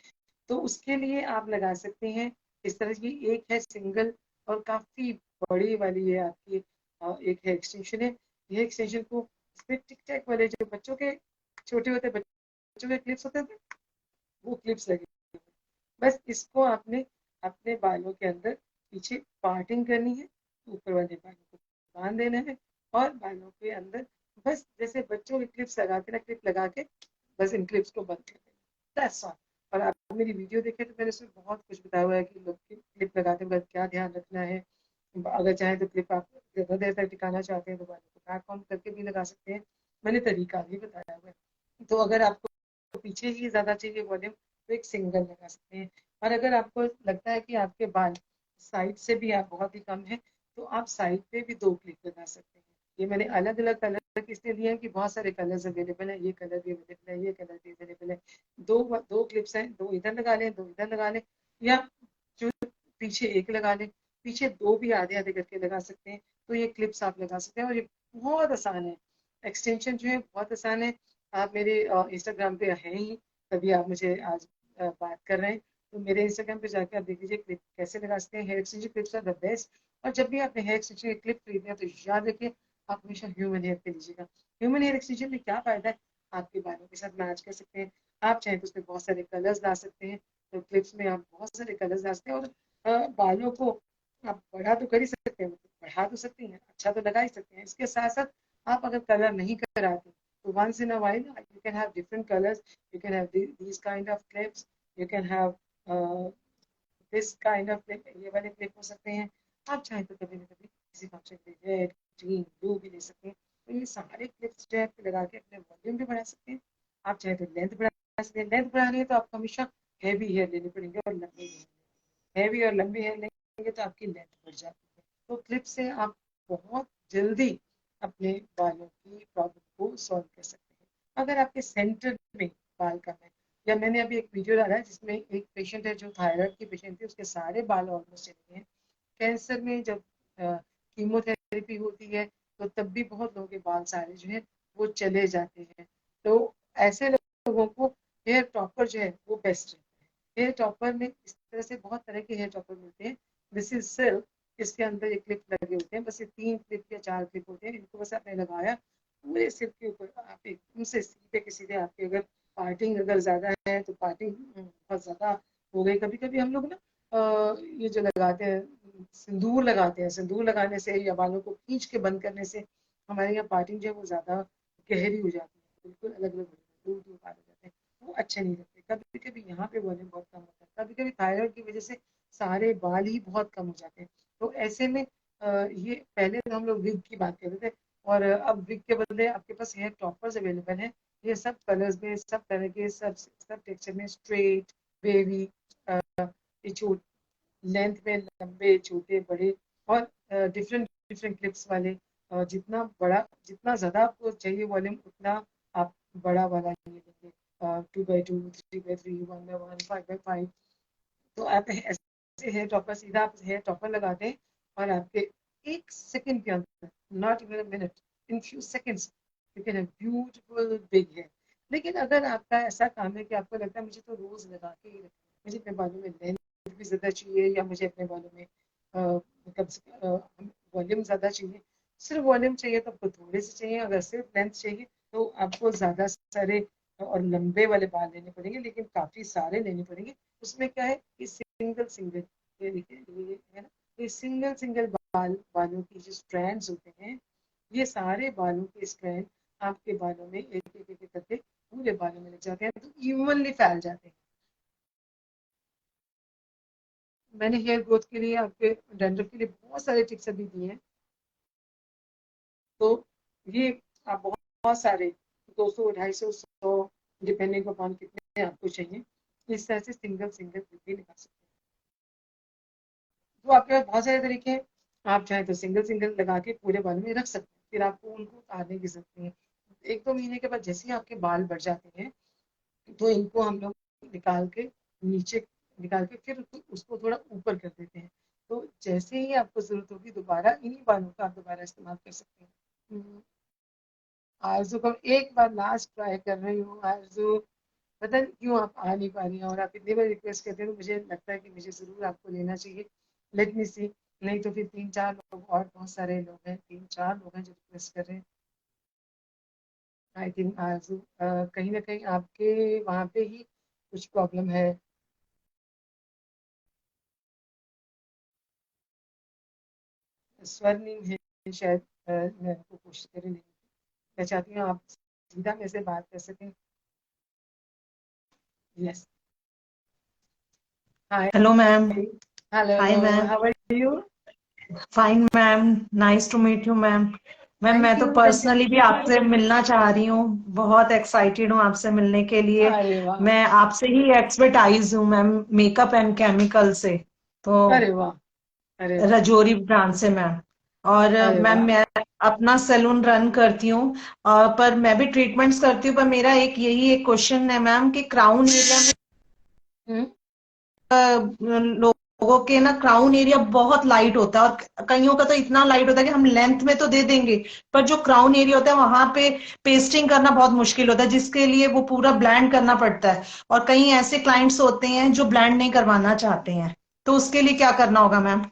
Speaker 2: तो उसके लिए आप लगा सकते हैं इस तरह की. एक है सिंगल और काफी बड़ी वाली है आपकी, एक है एक्सटेंशन है. ये एक्सटेंशन को इसमें टिक टैक वाले जो बच्चों के छोटे होते बच्चों के क्लिप्स होते हैं वो क्लिप्स लगे. बस इसको आपने अपने बालों के अंदर पीछे पार्टिंग करनी है, ऊपर वाले बालों को बांध देना है और बालों के अंदर बस जैसे बच्चों के क्लिप्स लगाते ना, क्लिप लगा के बस इन क्लिप्स को बंद कर देना. That's all. और आप मेरी वीडियो देखें तो मैंने उसमें बहुत कुछ बताया हुआ है कि लोग क्लिप लगाते वक्त क्या ध्यान रखना है. अगर चाहें तो क्लिप आप ज़्यादा देर तक टिकाना चाहते हैं तो बालों को बैक कॉम्ब करके भी लगा सकते हैं. मैंने तरीका भी बताया हुआ है. तो अगर आपको पीछे ही ज़्यादा चाहिए वॉल्यूम तो एक सिंगल लगा सकते हैं. और अगर आपको लगता है कि आपके बाल साइड से भी आप बहुत ही कम है तो आप साइड पे भी 2 क्लिप लगा सकते हैं. ये मैंने अलग अलग कलर इसलिए लिए हैं कि बहुत सारे कलर्स अवेलेबल हैं. ये कलर भी अवेलेबल है, ये कलर भी अवेलेबल है. दो दो क्लिप्स हैं, 2 इधर लगा लें, 2 इधर लगा लें, या जो पीछे एक लगा लें, पीछे 2 भी आधे आधे करके लगा सकते हैं. तो ये क्लिप्स आप लगा सकते हैं और ये बहुत आसान है. एक्सटेंशन जो है बहुत आसान है. आप मेरे इंस्टाग्राम पे हैं ही तभी आप मुझे आज बात कर रहे हैं. तो मेरे इंस्टाग्राम पे जाके आप देख लीजिए क्लिप कैसे लगा सकते हैं. Hair extension clips are the best. और जब भी आपने हेयर एक्सटेंशन की क्लिप खरीदनी है तो याद रखिए आप हमेशा ह्यूमन हेयर पे लीजिएगा. ह्यूमन हेयर एक्सटेंशन में क्या फायदा है, आपके बालों के साथ मैच कर सकते हैं. आप चाहें तो उसमें बहुत सारे कलर्स ला सकते हैं. तो क्लिप्स में आप बहुत सारे कलर्स ला सकते हैं और बालों को आप बढ़ा तो कर ही सकते हैं, बढ़ा तो सकते हैं, अच्छा तो लगा ही सकते हैं. इसके साथ साथ आप अगर कलर नहीं कराते तो once in a while you can have different colors. You can have these kind of clips. You can have uh, this kind of clip. ये वाले क्लिप हो सकते हैं. आप चाहें तो कभी ना कभी किसी फंक्शन पे रेड, ग्रीन, ब्लू भी ले सकते हैं. तो ये सारे क्लिप्स जो है लगा के अपने वॉल्यूम भी बढ़ा सकते हैं. आप चाहे तो लेंथ बढ़ा सकते हैं. लेंथ बढ़ानी है तो आपको हमेशा हैवी हेयर लेने पड़ेंगे और लंबे हेयर. हैवी और लंबी हेयर लेंगे तो आपकी लेंथ बढ़ जाती है. तो क्लिप से आप बहुत जल्दी अपने बालों की प्रॉब्लम को सॉल्व कर सकते हैं. अगर आपके सेंटर में बाल कम है, या मैंने अभी एक वीडियो डाला है जिसमें एक पेशेंट है जो थायराइड की पेशेंट थी, उसके सारे बाल ऑलमोस्ट चले गए हैं. कैंसर में जब कीमोथेरेपी होती है तो तब भी बहुत लोगों के बाल सारे जो है वो चले जाते हैं. तो ऐसे लोगों को हेयर टॉपर जो है वो बेस्ट है. हेयर टॉपर में इस तरह से बहुत तरह के हेयर टॉपर मिलते हैं. This is silk. इसके अंदर ये क्लिप लगे होते हैं, बस ये 3 क्लिप या 4 क्लिप होते हैं. इनको बस आपने लगाया पूरे सिर के ऊपर आप एकदम से सीधे के सीधे, आपके अगर पार्टिंग अगर ज्यादा है तो पार्टिंग बहुत ज्यादा हो गई। कभी कभी हम लोग ना ये जो लगाते हैं सिंदूर लगाते हैं, सिंदूर लगाने से या बालों को खींच के बंद करने से हमारे यहाँ पार्टिंग जो है वो ज्यादा गहरी हो जाती है, बिल्कुल अलग अलग दूर दूर बाल हो जाते हैं, वो अच्छे नहीं लगते। कभी कभी यहाँ पे वॉल्यूम बहुत कम होता है, कभी कभी थायराइड की वजह से सारे बाल ही बहुत कम हो जाते हैं। तो ऐसे में ये पहले तो हम लोग विग की बात करते थे, और अब विग के बदले आपके पास हेयर टॉपर्स अवेलेबल हैं। ये सब कलर्स में, सब तरह के, सब टेक्सचर में, स्ट्रेट, वेवी, छोट लेंथ में, लंबे, छोटे, बड़े, और डिफरेंट डिफरेंट क्लिप्स वाले। जितना बड़ा, जितना ज्यादा आपको चाहिए वॉल्यूम, उतना आप बड़ा वाला ये लेंगे, 2x2, 3x3, 1x1, 5x5। तो आप ऐसे हेयर टॉपर, सीधा आप हेयर टॉपर लगाते हैं और आपके 1 सेकंड के अंदर, not even a minute, in few seconds you can have beautiful big hair. लेकिन अगर आपका ऐसा काम है कि आपको लगता है मुझे तो रोज लगा के ही रखना है, मुझे अपने बालों में लेंथ भी ज्यादा चाहिए, या मुझे अपने बालों में कम से वॉल्यूम ज्यादा चाहिए, सिर्फ वॉल्यूम चाहिए तो आपको थोड़े से चाहिए, अगर सिर्फ लेंथ चाहिए तो आपको ज्यादा सारे और लंबे वाले बाल लेने पड़ेंगे, लेकिन काफी सारे लेने पड़ेंगे। उसमें क्या है कि सिंगल सिंगल, ये देखिए ये है ना, ये सिंगल सिंगल बालों की जो स्ट्रैंड्स होते हैं, ये सारे बालों के स्ट्रैंड आपके बालों में एक एक एक करके पूरे बालों में लग जाते हैं, तो इवनली फैल जाते हैं। मैंने हेयर ग्रोथ के लिए, आपके डैंड्रफ के लिए बहुत सारे टिप्स अभी दिए हैं। तो ये आप बहुत बहुत सारे 200, 250, 100, डिपेंडिंग अपॉन कितने आपको चाहिए, इस तरह से सिंगल सिंगल भी लगा सकते हैं। तो आपके पास बहुत सारे तरीके हैं, आप चाहे तो सिंगल सिंगल लगा के पूरे बालों में रख सकते हैं, फिर आपको उनको उतारने की जरूरत नहीं है। 1-2 महीने के बाद जैसे ही आपके बाल बढ़ जाते हैं, तो इनको हम लोग निकाल के नीचे, निकाल के फिर उसको थोड़ा ऊपर कर देते हैं। तो जैसे ही आपको जरूरत होगी दोबारा इन्हीं बालों का आप दोबारा इस्तेमाल कर सकते हैं। आरजू को एक बार लास्ट ट्राई कर रही हूँ। आरजू, पता नहीं क्यों आप आ नहीं पा रही हैं, और आप इतनी बार रिक्वेस्ट करते हैं तो मुझे लगता है कि मुझे जरूर आपको लेना चाहिए। लेट मी सी, नहीं तो फिर 3-4 लोग, और बहुत सारे लोग हैं, 3-4 लोग हैं जो रिक्वेस्ट कर रहे हैं। आई थिंक आरजू कहीं ना कहीं आपके वहाँ पे ही कुछ प्रॉब्लम है। स्वर्णिम है शायद, मैं आपको कोशिश करें, नहीं मैं चाहती हूँ आप सीधा मेरे से बात कर सकें। Yes, hi,
Speaker 4: hello ma'am.
Speaker 2: Hello,
Speaker 4: hi ma'am.
Speaker 2: How are you?
Speaker 4: Fine ma'am, nice to meet you ma'am. Ma'am मैं
Speaker 2: thank
Speaker 4: to
Speaker 2: you, thank you.
Speaker 4: Personally भी आपसे मिलना चाह रही हूँ, बहुत एक्साइटेड हूँ आपसे मिलने के लिए।
Speaker 2: अरे वाह,
Speaker 4: मैं आपसे ही एक्सपर्टाइज हूँ मैम, मेकअप एंड केमिकल से, तो
Speaker 2: अरे वाह, अरे वाह,
Speaker 4: रजौरी ब्रांड से मैम। और
Speaker 2: अरे
Speaker 4: मैम
Speaker 2: वाह।
Speaker 4: मैं अपना सैलून रन करती हूँ, पर मैं भी ट्रीटमेंट्स करती हूँ, पर मेरा एक यही एक क्वेश्चन है मैम कि क्राउन एरिया में
Speaker 2: हम्म,
Speaker 4: लोगों के ना क्राउन एरिया बहुत लाइट होता है, और कईयों का तो इतना लाइट होता है कि हम लेंथ में तो दे देंगे, पर जो क्राउन एरिया होता है वहां पे पेस्टिंग करना बहुत मुश्किल होता है, जिसके लिए वो पूरा ब्लेंड करना पड़ता है। और कई ऐसे क्लाइंट्स होते हैं जो ब्लेंड नहीं करवाना चाहते हैं, तो उसके लिए क्या करना होगा मैम?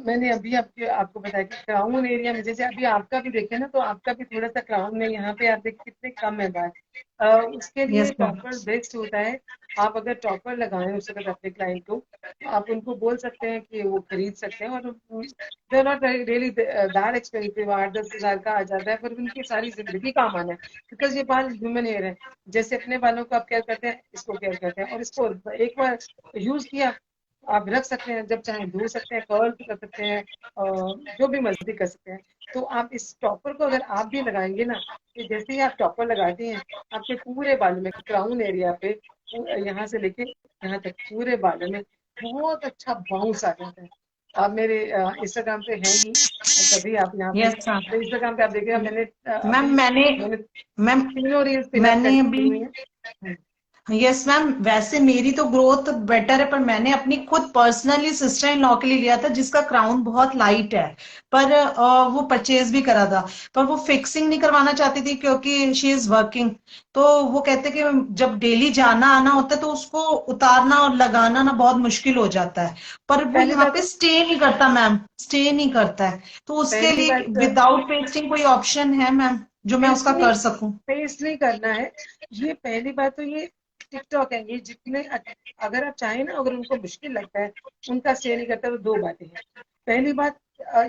Speaker 2: मैंने अभी आपको बताया कि क्राउन एरिया में, जैसे अभी आपका भी देखे ना, तो आपका भी थोड़ा सा क्राउन में यहाँ पे आप देखिए कितने कम है बाल। उसके लिए
Speaker 4: यस मैम।
Speaker 2: टॉपर बेस्ट होता है। आप अगर टॉपर लगाएं उस वक्त अपने क्लाइंट को, तो आप उनको बोल सकते हैं कि वो खरीद सकते हैं, और they are not really that expensive, 8-10 हज़ार का आ जाता है, पर उनकी सारी जिंदगी काम आना है, बिकॉज ये बाल ह्यूमन हेयर है। जैसे अपने बालों को आप केयर करते हैं, इसको केयर करते हैं, और इसको एक बार यूज किया, आप रख सकते हैं, जब चाहे धो सकते हैं, कर्ल कर सकते हैं, जो भी मर्जी कर सकते हैं। तो आप इस टॉपर को अगर आप भी लगाएंगे ना, कि जैसे ही आप टॉपर लगाते हैं, आपके पूरे बालों में, क्राउन एरिया पे, यहाँ से लेके यहाँ तक पूरे बालों में बहुत अच्छा बाउंस आ जाता है। आप मेरे इंस्टाग्राम पे हैं ही, कभी आप यहाँ पे,
Speaker 4: यस मैम।
Speaker 2: इंस्टाग्राम पे आप देखिएगा, मैंने
Speaker 4: मैम
Speaker 2: अभी
Speaker 4: मैंने
Speaker 2: मैंने
Speaker 4: मैम
Speaker 2: 3 रील्स पिन अप
Speaker 4: मैंने
Speaker 2: करी
Speaker 4: अभी
Speaker 2: हुई है।
Speaker 4: यस मैम, वैसे मेरी तो ग्रोथ बेटर है, पर मैंने अपनी खुद पर्सनली सिस्टर इन लॉ के लिए लिया था जिसका क्राउन बहुत लाइट है, पर वो परचेज भी करा था, पर वो फिक्सिंग नहीं करवाना चाहती थी क्योंकि शी इज वर्किंग। तो वो कहते कि जब डेली जाना आना होता है तो उसको उतारना और लगाना ना बहुत मुश्किल हो जाता है, पर वो
Speaker 2: पहली
Speaker 4: यहाँ पे
Speaker 2: बात
Speaker 4: स्टे नहीं करता मैम, स्टे नहीं करता है। तो उसके
Speaker 2: पहली
Speaker 4: लिए
Speaker 2: बात
Speaker 4: विदाउट पेस्टिंग कोई ऑप्शन है मैम जो मैं
Speaker 2: पेस्ट
Speaker 4: उसका
Speaker 2: नहीं
Speaker 4: कर सकूं?
Speaker 2: पेस्ट नहीं करना है। ये पहली बात तो ये टिकटॉक है, ये जितने अगर आप चाहें ना, अगर उनको मुश्किल लगता है, उनका स्टे नहीं करता, तो दो बातें हैं। पहली बात,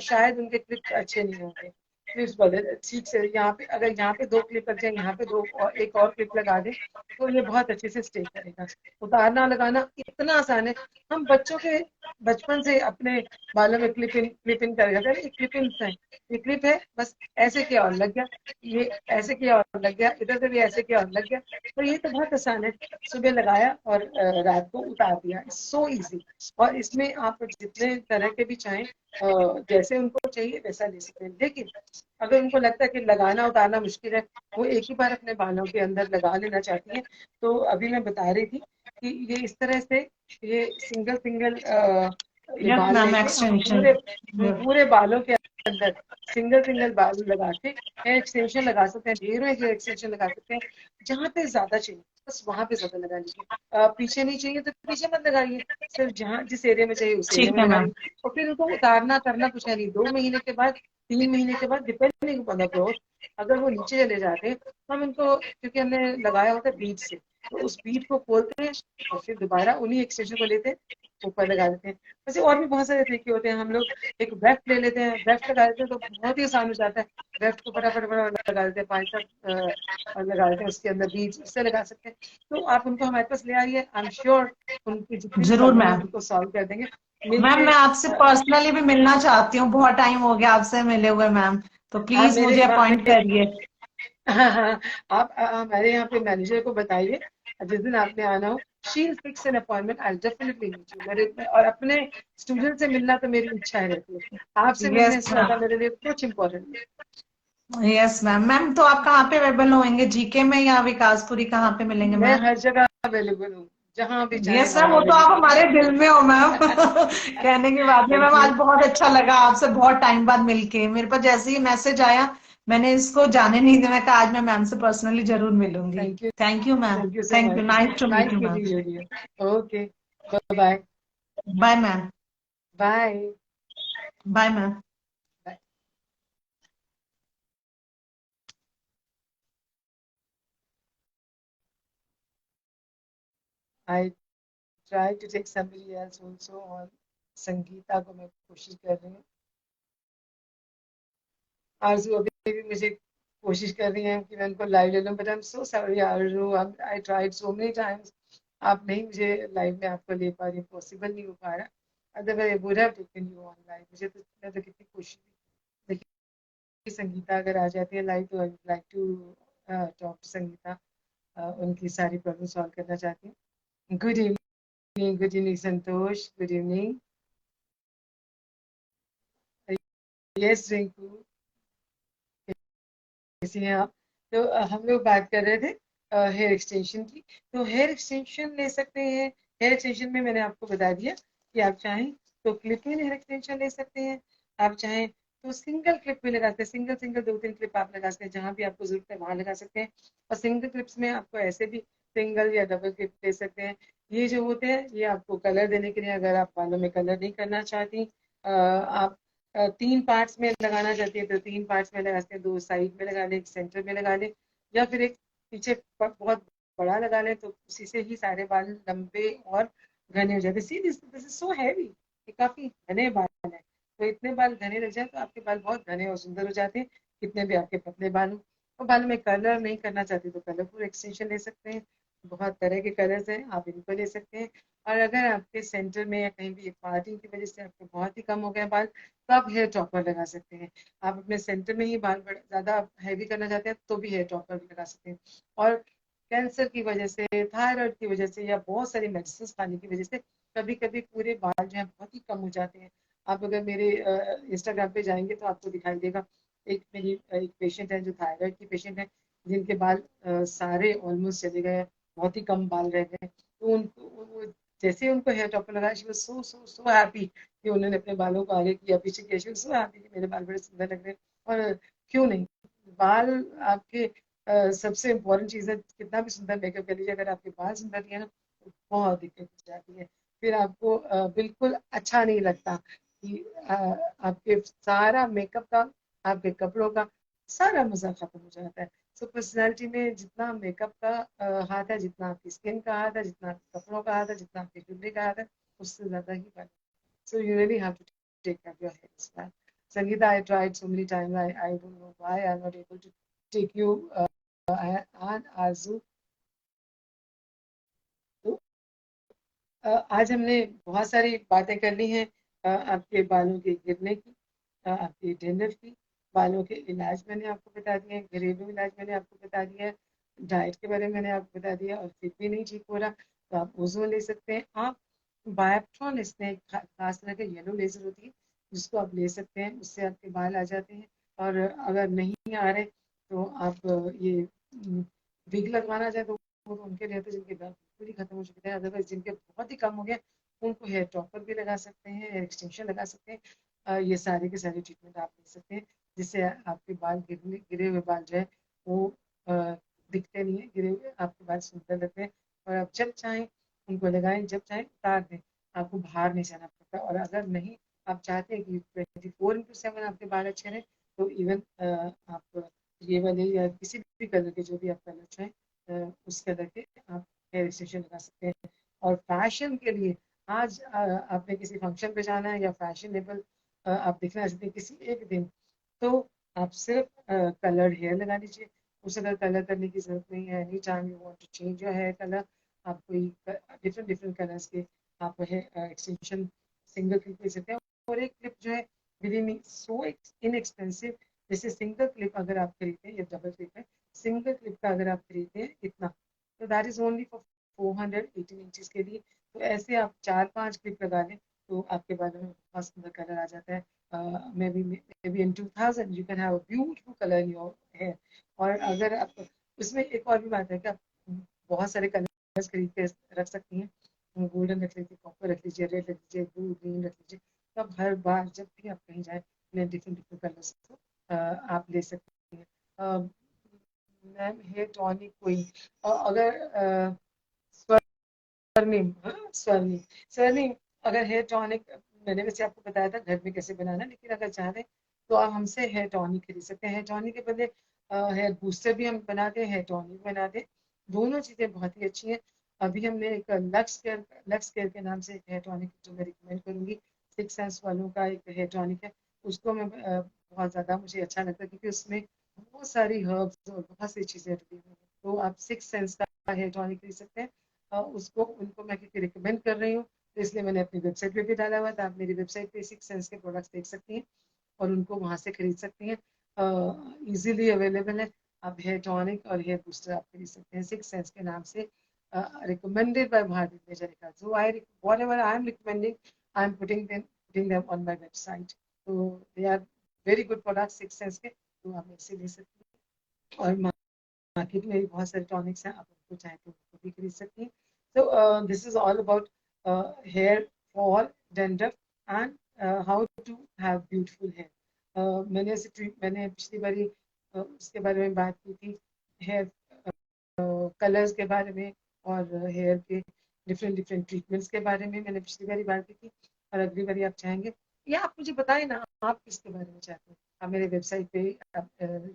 Speaker 2: शायद उनके क्लिप अच्छे नहीं होंगे, क्लिप्स बदल ठीक से, यहाँ पे अगर यहाँ पे दो क्लिप लग जाए, यहाँ पे दो और एक और क्लिप लगा दे, तो ये बहुत अच्छे से स्टे करेगा। उतारना लगाना इतना आसान है। हम बच्चों के बचपन से अपने बालों में क्लिप इन करेगा, ये क्लिप इन है, ये क्लिप है, बस ऐसे किया और लग गया, ये ऐसे किया और लग गया, इधर से भी ऐसे किया और लग गया। तो ये तो बहुत आसान है, सुबह लगाया और रात को उतार दिया, सो इजी। और इसमें आप जितने तरह के भी चाहें, जैसे उनको चाहिए वैसा ले सकते हैं। लेकिन अगर उनको लगता है कि लगाना उतारना मुश्किल है, वो एक ही बार अपने बालों के अंदर लगा लेना चाहती हैं, तो अभी मैं बता रही थी कि ये इस तरह से, ये सिंगल सिंगल ये
Speaker 4: यस
Speaker 2: बाल
Speaker 4: मैम,
Speaker 2: लेके
Speaker 4: एक्सटेंशन।
Speaker 2: हम पूरे बालों के अंदर सिंगल सिंगल बाल लगा के हेयर एक्सटेंशन लगा सकते हैं, ढेरों हेयर एक्सटेंशन लगा सकते हैं। जहाँ पे ज्यादा चाहिए बस वहां पे ज्यादा लगा लीजिए, पीछे नहीं चाहिए तो पीछे मत लगाइए, सिर्फ जहाँ जिस एरिया में चाहिए उस एरिया
Speaker 4: ठीक
Speaker 2: में
Speaker 4: है मैम।
Speaker 2: लगाइए। और फिर उनको उतारना करना कुछ है नहीं, 2 महीने के बाद, 3 महीने के बाद, डिपेंडिंग अपॉन द ग्रोथ, अगर वो नीचे चले जाते हैं, तो हम इनको, क्योंकि हमने लगाया होता है बीज से, तो उस बीज को खोलते हैं और फिर दोबारा उन्हीं एक्सटेंशन को लेते हैं, ऊपर लगा देते हैं। वैसे और भी बहुत सारे तरीके होते हैं। हम लोग एक वेफ्ट ले लेते हैं, वेफ्ट लगा देते हैं तो बहुत ही आसान हो जाता है। वेफ्ट को फटाफट फटाफट लगा देते हैं, 5 7 और लगा देते हैं, उसके अंदर बीज उससे लगा सकते हैं। तो आप उनको हमारे पास ले आइए, आई एम श्योर उनकी जितनी भी
Speaker 4: जरूर
Speaker 2: प्रॉब्लम है
Speaker 4: मैम।
Speaker 2: उनको सॉल्व कर देंगे
Speaker 4: मैम
Speaker 2: मिलके।
Speaker 4: मैं आपसे पर्सनली भी मिलना चाहती हूँ, बहुत टाइम हो गया आपसे मिले हुए मैम, तो
Speaker 2: आप
Speaker 4: प्लीज
Speaker 2: मेरे
Speaker 4: मुझे अपॉइंट करिए।
Speaker 2: हाँ हाँ, आप हमारे यहाँ पे मैनेजर को बताइए, जिस दिन आपने आना हो, she will fix an appointment, I definitely meet you. मेरे और अपने स्टूडेंट से मिलना तो मेरी इच्छा है रहती है, आपसे
Speaker 4: यस
Speaker 2: मिलने से
Speaker 4: मैम।
Speaker 2: ज्यादा मेरे लिए कुछ इम्पोर्टेंट नहीं।
Speaker 4: Yes ma'am. मैम तो आप कहाँ पे अवेलेबल होंगे, जीके में या विकासपुरी, कहाँ पे मिलेंगे
Speaker 2: मैं
Speaker 4: मैम?
Speaker 2: हर जगह अवेलेबल हूँ, जहाँ भी चाहें
Speaker 4: यस मैम,
Speaker 2: वहाँ
Speaker 4: वो तो आप
Speaker 2: अवेलेबल।
Speaker 4: हमारे दिल में हो मैम। कहने की बात नहीं
Speaker 2: थैंक
Speaker 4: मैम, आज
Speaker 2: यू,
Speaker 4: बहुत अच्छा लगा आपसे बहुत टाइम बाद मिलके। मेरे पास जैसे ही मैसेज आया, मैंने इसको जाने नहीं दिया, मैं कहा आज मैं मैम से पर्सनली जरूर मिलूंगी।
Speaker 2: Thank you,
Speaker 4: thank you ma'am.
Speaker 2: Thank you so
Speaker 4: thank you,
Speaker 2: much.
Speaker 4: Nice to meet
Speaker 2: nice
Speaker 4: you ma'am.
Speaker 2: Meeting you. Okay, bye bye.
Speaker 4: Bye ma'am.
Speaker 2: Bye.
Speaker 4: Bye ma'am.
Speaker 2: I try to take somebody else also on. Sangeeta को मैं कोशिश कर रही हूँ, आरजू अभी भी मुझे कोशिश कर रही हैं कि मैं उनको लाइव ले लूं, but I am so sorry Arzoo, I tried so many times. आप नहीं, मुझे लाइव में आपको ले पा रही हूँ, पॉसिबल नहीं हो पा रहा। Otherwise I would have taken you on live. मुझे तो, मैं तो कितनी कोशिश की। देखिए संगीता अगर आ जाती है लाइव, तो I would like to talk to Sangeeta, उनकी सारी प्रॉब्लम सॉल्व करना चाहती हूँ। Good evening Santosh, good evening. Yes Rinku, कैसी हैं आप? तो हम लोग बात कर रहे थे हेयर एक्सटेंशन की। तो हेयर एक्सटेंशन ले सकते हैं। हेयर एक्सटेंशन में मैंने आपको बता दिया कि आप चाहें तो क्लिप इन हेयर एक्सटेंशन ले सकते हैं, आप चाहें तो सिंगल क्लिप भी लगा सकते हैं। सिंगल सिंगल 2 3 क्लिप आप लगा सकते हैं, जहाँ भी आपको जरूरत है वहां लगा सकते हैं। और सिंगल क्लिप्स में आपको ऐसे भी सिंगल या डबल क्लिप ले सकते हैं। ये जो होते हैं ये आपको कलर देने के लिए, अगर आप बालों में कलर नहीं करना चाहती, आप 3 पार्ट्स में लगाना चाहती है तो 3 पार्ट्स में लगा सकते हैं, 2 साइड में लगा लें, एक सेंटर में लगा लें, या फिर एक पीछे बहुत बड़ा लगा लें, तो उसी से ही सारे बाल लंबे और घने हो जाते हैं। See this this is so heavy, ये काफी घने बाल है। तो इतने बाल घने लग जाए तो आपके बाल बहुत घने और सुंदर हो जाते हैं, कितने भी आपके पतले बाल हो। और बाल में कलर नहीं करना चाहते तो कलरफुल एक्सटेंशन ले सकते हैं, बहुत तरह के कलर्स हैं, आप इनको ले सकते हैं। और अगर आपके सेंटर में या कहीं भी पार्टी की वजह से आपके बहुत ही कम हो गए बाल, तो आप हेयर टॉपर लगा सकते हैं। आप अपने सेंटर में ही बाल ज़्यादा हैवी करना चाहते हैं तो भी हेयर टॉपर भी लगा सकते हैं। और कैंसर की वजह से, थायराइड की वजह से, या बहुत सारी मेडिसिन खाने की वजह से कभी कभी पूरे बाल जो है बहुत ही कम हो जाते हैं। आप अगर मेरे इंस्टाग्राम पे जाएंगे तो आपको दिखाई देगा, एक मेरी एक पेशेंट है जो थायराइड की पेशेंट है, जिनके बाल सारे ऑलमोस्ट चले गए हैं, बहुत ही कम बाल रह गए, तो उनको जैसे ही उनको हेयर टॉपर लगाया, she was so so so happy कि उन्होंने अपने बालों को आगे किया पीछे किया, शी वाज सो हैप्पी कि मेरे बाल बड़े सुंदर लग रहे हैं। और क्यों नहीं, बाल आपके सबसे इम्पोर्टेंट चीज़ है। कितना भी सुंदर मेकअप कर लीजिए, अगर आपके बाल सुंदर नहीं है ना, तो बहुत दिक्कत हो जाती है। फिर आपको बिल्कुल अच्छा नहीं लगता कि आपके सारा मेकअप का, आपके कपड़ों का सारा मजा खत्म हो जाता है। सो पर्सनैलिटी में जितना मेकअप का हाथ है, जितना आपकी स्किन का हाथ है, जितना आपके कपड़ों का हाथ है, जितना आपकी ज्वेलरी का हाथ है, उससे ज्यादा ही फर्क। So you really have to take care of your hair style. Sangeeta, I tried so many times. I don't know why I'm not able to take you and Arzu. तो आज हमने बहुत सारी बातें कर ली हैं आपके बालों के गिरने की, आपके डैंड्रफ की, बालों के इलाज मैंने आपको बता दिए हैं, घरेलू इलाज मैंने आपको बता दिया है, डाइट के बारे में मैंने आपको बता दिया, और फिर भी नहीं ठीक हो रहा तो आप ओजोन ले सकते हैं। आप बायोप्ट्रॉन, इसमें एक खास तरह का येलो लेजर होती है जिसको आप ले सकते हैं, उससे आपके बाल आ जाते हैं। और अगर नहीं आ रहे तो आप ये विग लगवाना चाहे तो वो तो उनके लिए होते हैं जिनके बाल पूरी खत्म हो चुके हैं। अदरवाइज जिनके बहुत ही कम हो गया, उनको हेयर टॉपर भी लगा सकते हैं, हेयर एक्सटेंशन लगा सकते हैं। ये सारे के सारे ट्रीटमेंट आप ले सकते हैं, जिससे आपके बाल गिरे हुए बाल जो है वो अ, दिखते नहीं है, गिरे हुए आपके बाल सुंदर लगते हैं। और आप जब चाहें उनको लगाएं, जब चाहें उतार दें, आपको बाहर नहीं जाना पड़ता। और अगर नहीं आप चाहते हैं कि 24/7 आपके बाल अच्छे रहें, तो इवन आप ये वाले या किसी भी कलर के, जो भी आप कलर चाहें, उस कलर के आप हेयर एक्सटेंशन लगा सकते हैं। और फैशन के लिए आज आपने किसी फंक्शन पे जाना है या फैशनेबल आप दिखना चाहते हैं किसी एक दिन, तो आप सिर्फ कलर्ड हेयर लगा लीजिए। उसे अगर कलर करने की जरूरत नहीं है, any time you want to change your hair colour, आप कोई डिफरेंट डिफरेंट कलर्स के आप हेयर एक्सटेंशन सिंगल क्लिप ले सकते हैं। और एक क्लिप जो है विद इन सो इनएक्सपेंसिव, जैसे सिंगल क्लिप अगर आप खरीदते हैं, या डबल क्लिप है, सिंगल क्लिप का अगर आप खरीदते हैं इतना, तो that is only for 418 inches के लिए। तो ऐसे आप 4-5 क्लिप लगा लें तो आपके बालों में बहुत सुंदर कलर आ जाता है। maybe in 2000 you can have a beautiful color in your hair। और अगर आप उसमें एक और भी बात है कि आप बहुत सारे कलर्स खरीद के रख सकती हैं, गोल्डन रख लीजिए, कॉपर रख लीजिए, रेड रख लीजिए, ब्लू ग्रीन रख लीजिए। तो आप हर बार जब भी आप कहीं जाए, डिफरेंट डिफरेंट कलर्स को आप ले सकती हैं। मैम हेयर टॉनिक कोई अगर स्वर्णिम, हाँ स्वर्णिम, स्वर्णिम, अगर हेयर टॉनिक मैंने वैसे आपको बताया था घर में कैसे बनाना, लेकिन अगर चाहें तो आप हमसे हेयर टॉनिक खरीद सकते हैं। हेयर टॉनिक के बदले हेयर बूस्टर भी हम बनाते हैं, हेयर टॉनिक बनाते हैं। दोनों चीज़ें बहुत ही अच्छी हैं। अभी हमने एक लक्स केयर के नाम से एक हेयर टॉनिक जो मैं रिकमेंड करूंगी, 6 सेंस वालों का एक हेयर टॉनिक है। उसको मैं बहुत ज़्यादा मुझे अच्छा लगता है क्योंकि उसमें बहुत सारी हर्ब्स और बहुत सी चीज़ें डली हुई हैं। तो आप 6 सेंस का हेयर टॉनिक खरीद सकते हैं। उसको उनको मैं क्योंकि रिकमेंड कर रही हूँ, तो इसलिए मैंने अपनी वेबसाइट पे भी डाला हुआ था। आप मेरी वेबसाइट पे 6 सेंस के प्रोडक्ट्स देख सकती हैं और उनको वहाँ से खरीद सकती हैं। इजीली अवेलेबल है। आप हेयर टॉनिक और हेयर बूस्टर आप खरीद सकते हैं 6 सेंस के नाम से, रिकमेंडेड बाय भारतीय मेजरिका। So I whatever I am recommending, I am putting them on my website. तो they are very good product 6 sense के, तो आप इससे ले सकती हैं। और मार्केट में भी बहुत सारे टॉनिक्स हैं, आप उनको चाहे तो उनको भी खरीद सकती हैं। So this is all about hair fall, dandruff, and how to have beautiful hair. मैंने पिछली बारी उसके बारे में बात की थी, हेयर कलर्स के बारे में और हेयर के डिफरेंट डिफरेंट ट्रीटमेंट्स के बारे में मैंने पिछली बारी बात की थी। और अगली बारी आप चाहेंगे, या आप मुझे बताएं ना आप किसके बारे में चाहते हैं। आप मेरे वेबसाइट पे आप,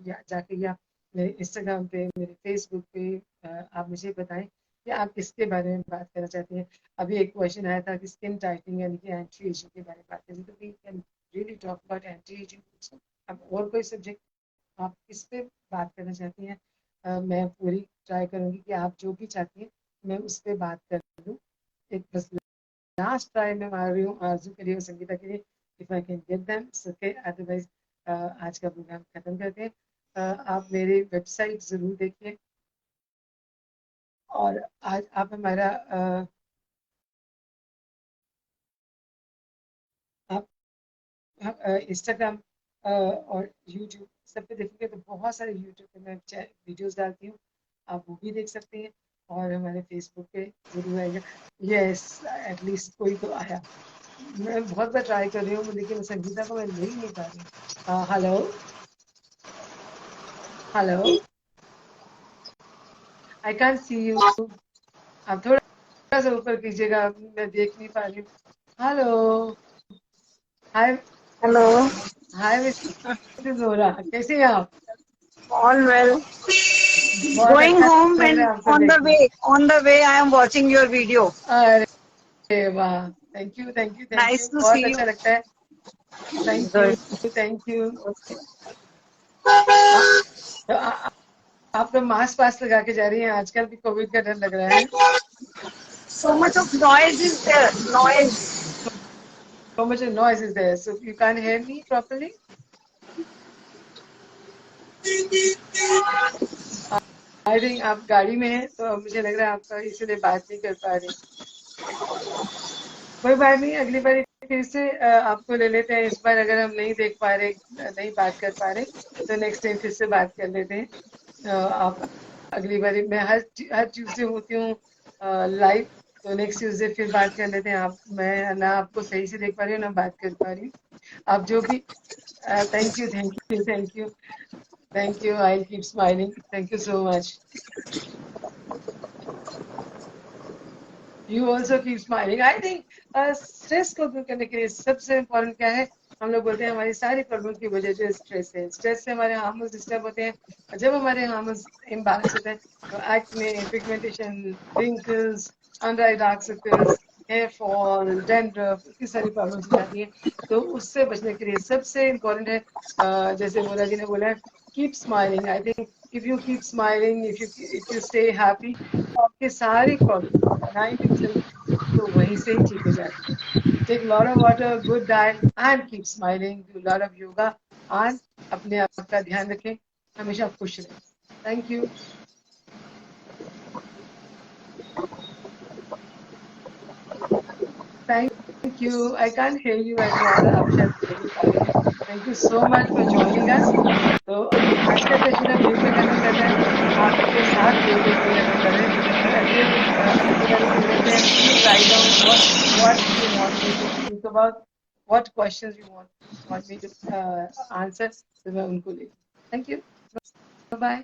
Speaker 2: या जाके, या मेरे इंस्टाग्राम पे, मेरे फेसबुक पे आप मुझे बताएं कि आप किसके बारे में बात करना चाहते हैं। अभी एक क्वेश्चन आया था कि स्किन टाइटनिंग यानी कि एंटी एजिंग के बारे में बात करें, तो we can really talk about anti ageing. अब और कोई सब्जेक्ट आप किस पे बात करना चाहती हैं, मैं पूरी ट्राई करूंगी कि आप जो भी चाहती हैं मैं उस पर बात कर लूँ। एक बस लास्ट ट्राई मैं मार रही हूँ आरजू के लिए और संगीता के लिए, if I can get them okay, otherwise आज का प्रोग्राम खत्म करते हैं। आप मेरी वेबसाइट ज़रूर देखिए, और आज आप हमारा आप इंस्टाग्राम और यूट्यूब सब पे देखेंगे तो बहुत सारे यूट्यूब पे मैं वीडियोस डालती हूँ, आप वो भी देख सकते हैं। और हमारे फेसबुक पे जरूर आएगा। यस, एटलीस्ट कोई तो आया। मैं बहुत बार ट्राई कर रही हूँ लेकिन संगीता को मैं ले ही नहीं पा रही। Hello hello, I can see you. आप थोड़ा सा ऊपर कीजिएगा, मैं देख नहीं पा रही हूँ। हेलो, हाय
Speaker 5: Hello,
Speaker 2: हाय मिसेस वोरा, कैसे हैं आप?
Speaker 5: all well.
Speaker 2: बहुत
Speaker 5: Going
Speaker 2: अच्छा
Speaker 5: home
Speaker 2: लग रहा
Speaker 5: and
Speaker 2: है आपको देख के।
Speaker 5: on the way, I am watching your video.
Speaker 2: अरे वाह, thank you thank you thank you,
Speaker 5: Nice to
Speaker 2: बहुत
Speaker 5: see
Speaker 2: अच्छा
Speaker 5: you.
Speaker 2: लगता है। Thank you
Speaker 5: Good.
Speaker 2: Thank you. तो आप लोग मास्क वास्क लगा के जा रही हैं, आजकल भी कोविड का डर लग रहा है।
Speaker 5: So much of noise is there. Noise.
Speaker 2: So much noise is there, so you can't hear me properly. I think आप गाड़ी में हैं तो मुझे लग रहा है आप इसलिए बात नहीं कर पा रही। कोई बात नहीं, अगली बार फिर से आपको ले लेते हैं। इस बार अगर हम नहीं देख पा रहे, नहीं बात कर पा रहे, तो नेक्स्ट टाइम फिर से बात कर लेते हैं। आप अगली बार, मैं हर ट्यूसडे होती हूँ लाइव, तो नेक्स्ट ट्यूसडे फिर बात कर लेते हैं। आप, मैं ना आपको सही से देख पा रही हूँ ना बात कर पा रही हूँ। आप जो भी, thank you thank you thank you thank you, I keep smiling, thank you so much. You also keep smiling. I think stress को दूर करने के लिए सबसे इम्पोर्टेंट क्या है? हम लोग बोलते हैं हमारी सारी प्रॉब्लम की वजह जो स्ट्रेस है, स्ट्रेस से हमारे हार्मोन्स डिस्टर्ब होते हैं, और जब हमारे हार्मोन्स इम्बैलेंस होते हैं तो acne, pigmentation, wrinkles, under eye dark circles, hair fall, dandruff, इतनी सारी प्रॉब्लम्स हो जाती हैं। तो उससे बचने के लिए सबसे इम्पोर्टेंट है, जैसे मोरा जी ने बोला है, keep smiling. I think if you keep smiling, if you stay happy, तो आपके सारी प्रॉब्लम 90% तो वहीं से ही ठीक हो जाती है। Take lot of water, good diet and keep smiling, do lot of yoga and अपने आप का ध्यान रखें, हमेशा खुश रहें। Thank you thank you. I can't hear you any more, आप शायद बोल नहीं पा रही हैं। Thank you so much for joining us. तो आज का सेशन हम यहीं पे खत्म करते हैं, आपके साथ बोलते बोलते खत्म कर रहे हैं। और अगली बारी फिर बोलते हैं, please write down what you want me to speak about, what questions you want me to answer, तो मैं उनको ले। Thank you, bye.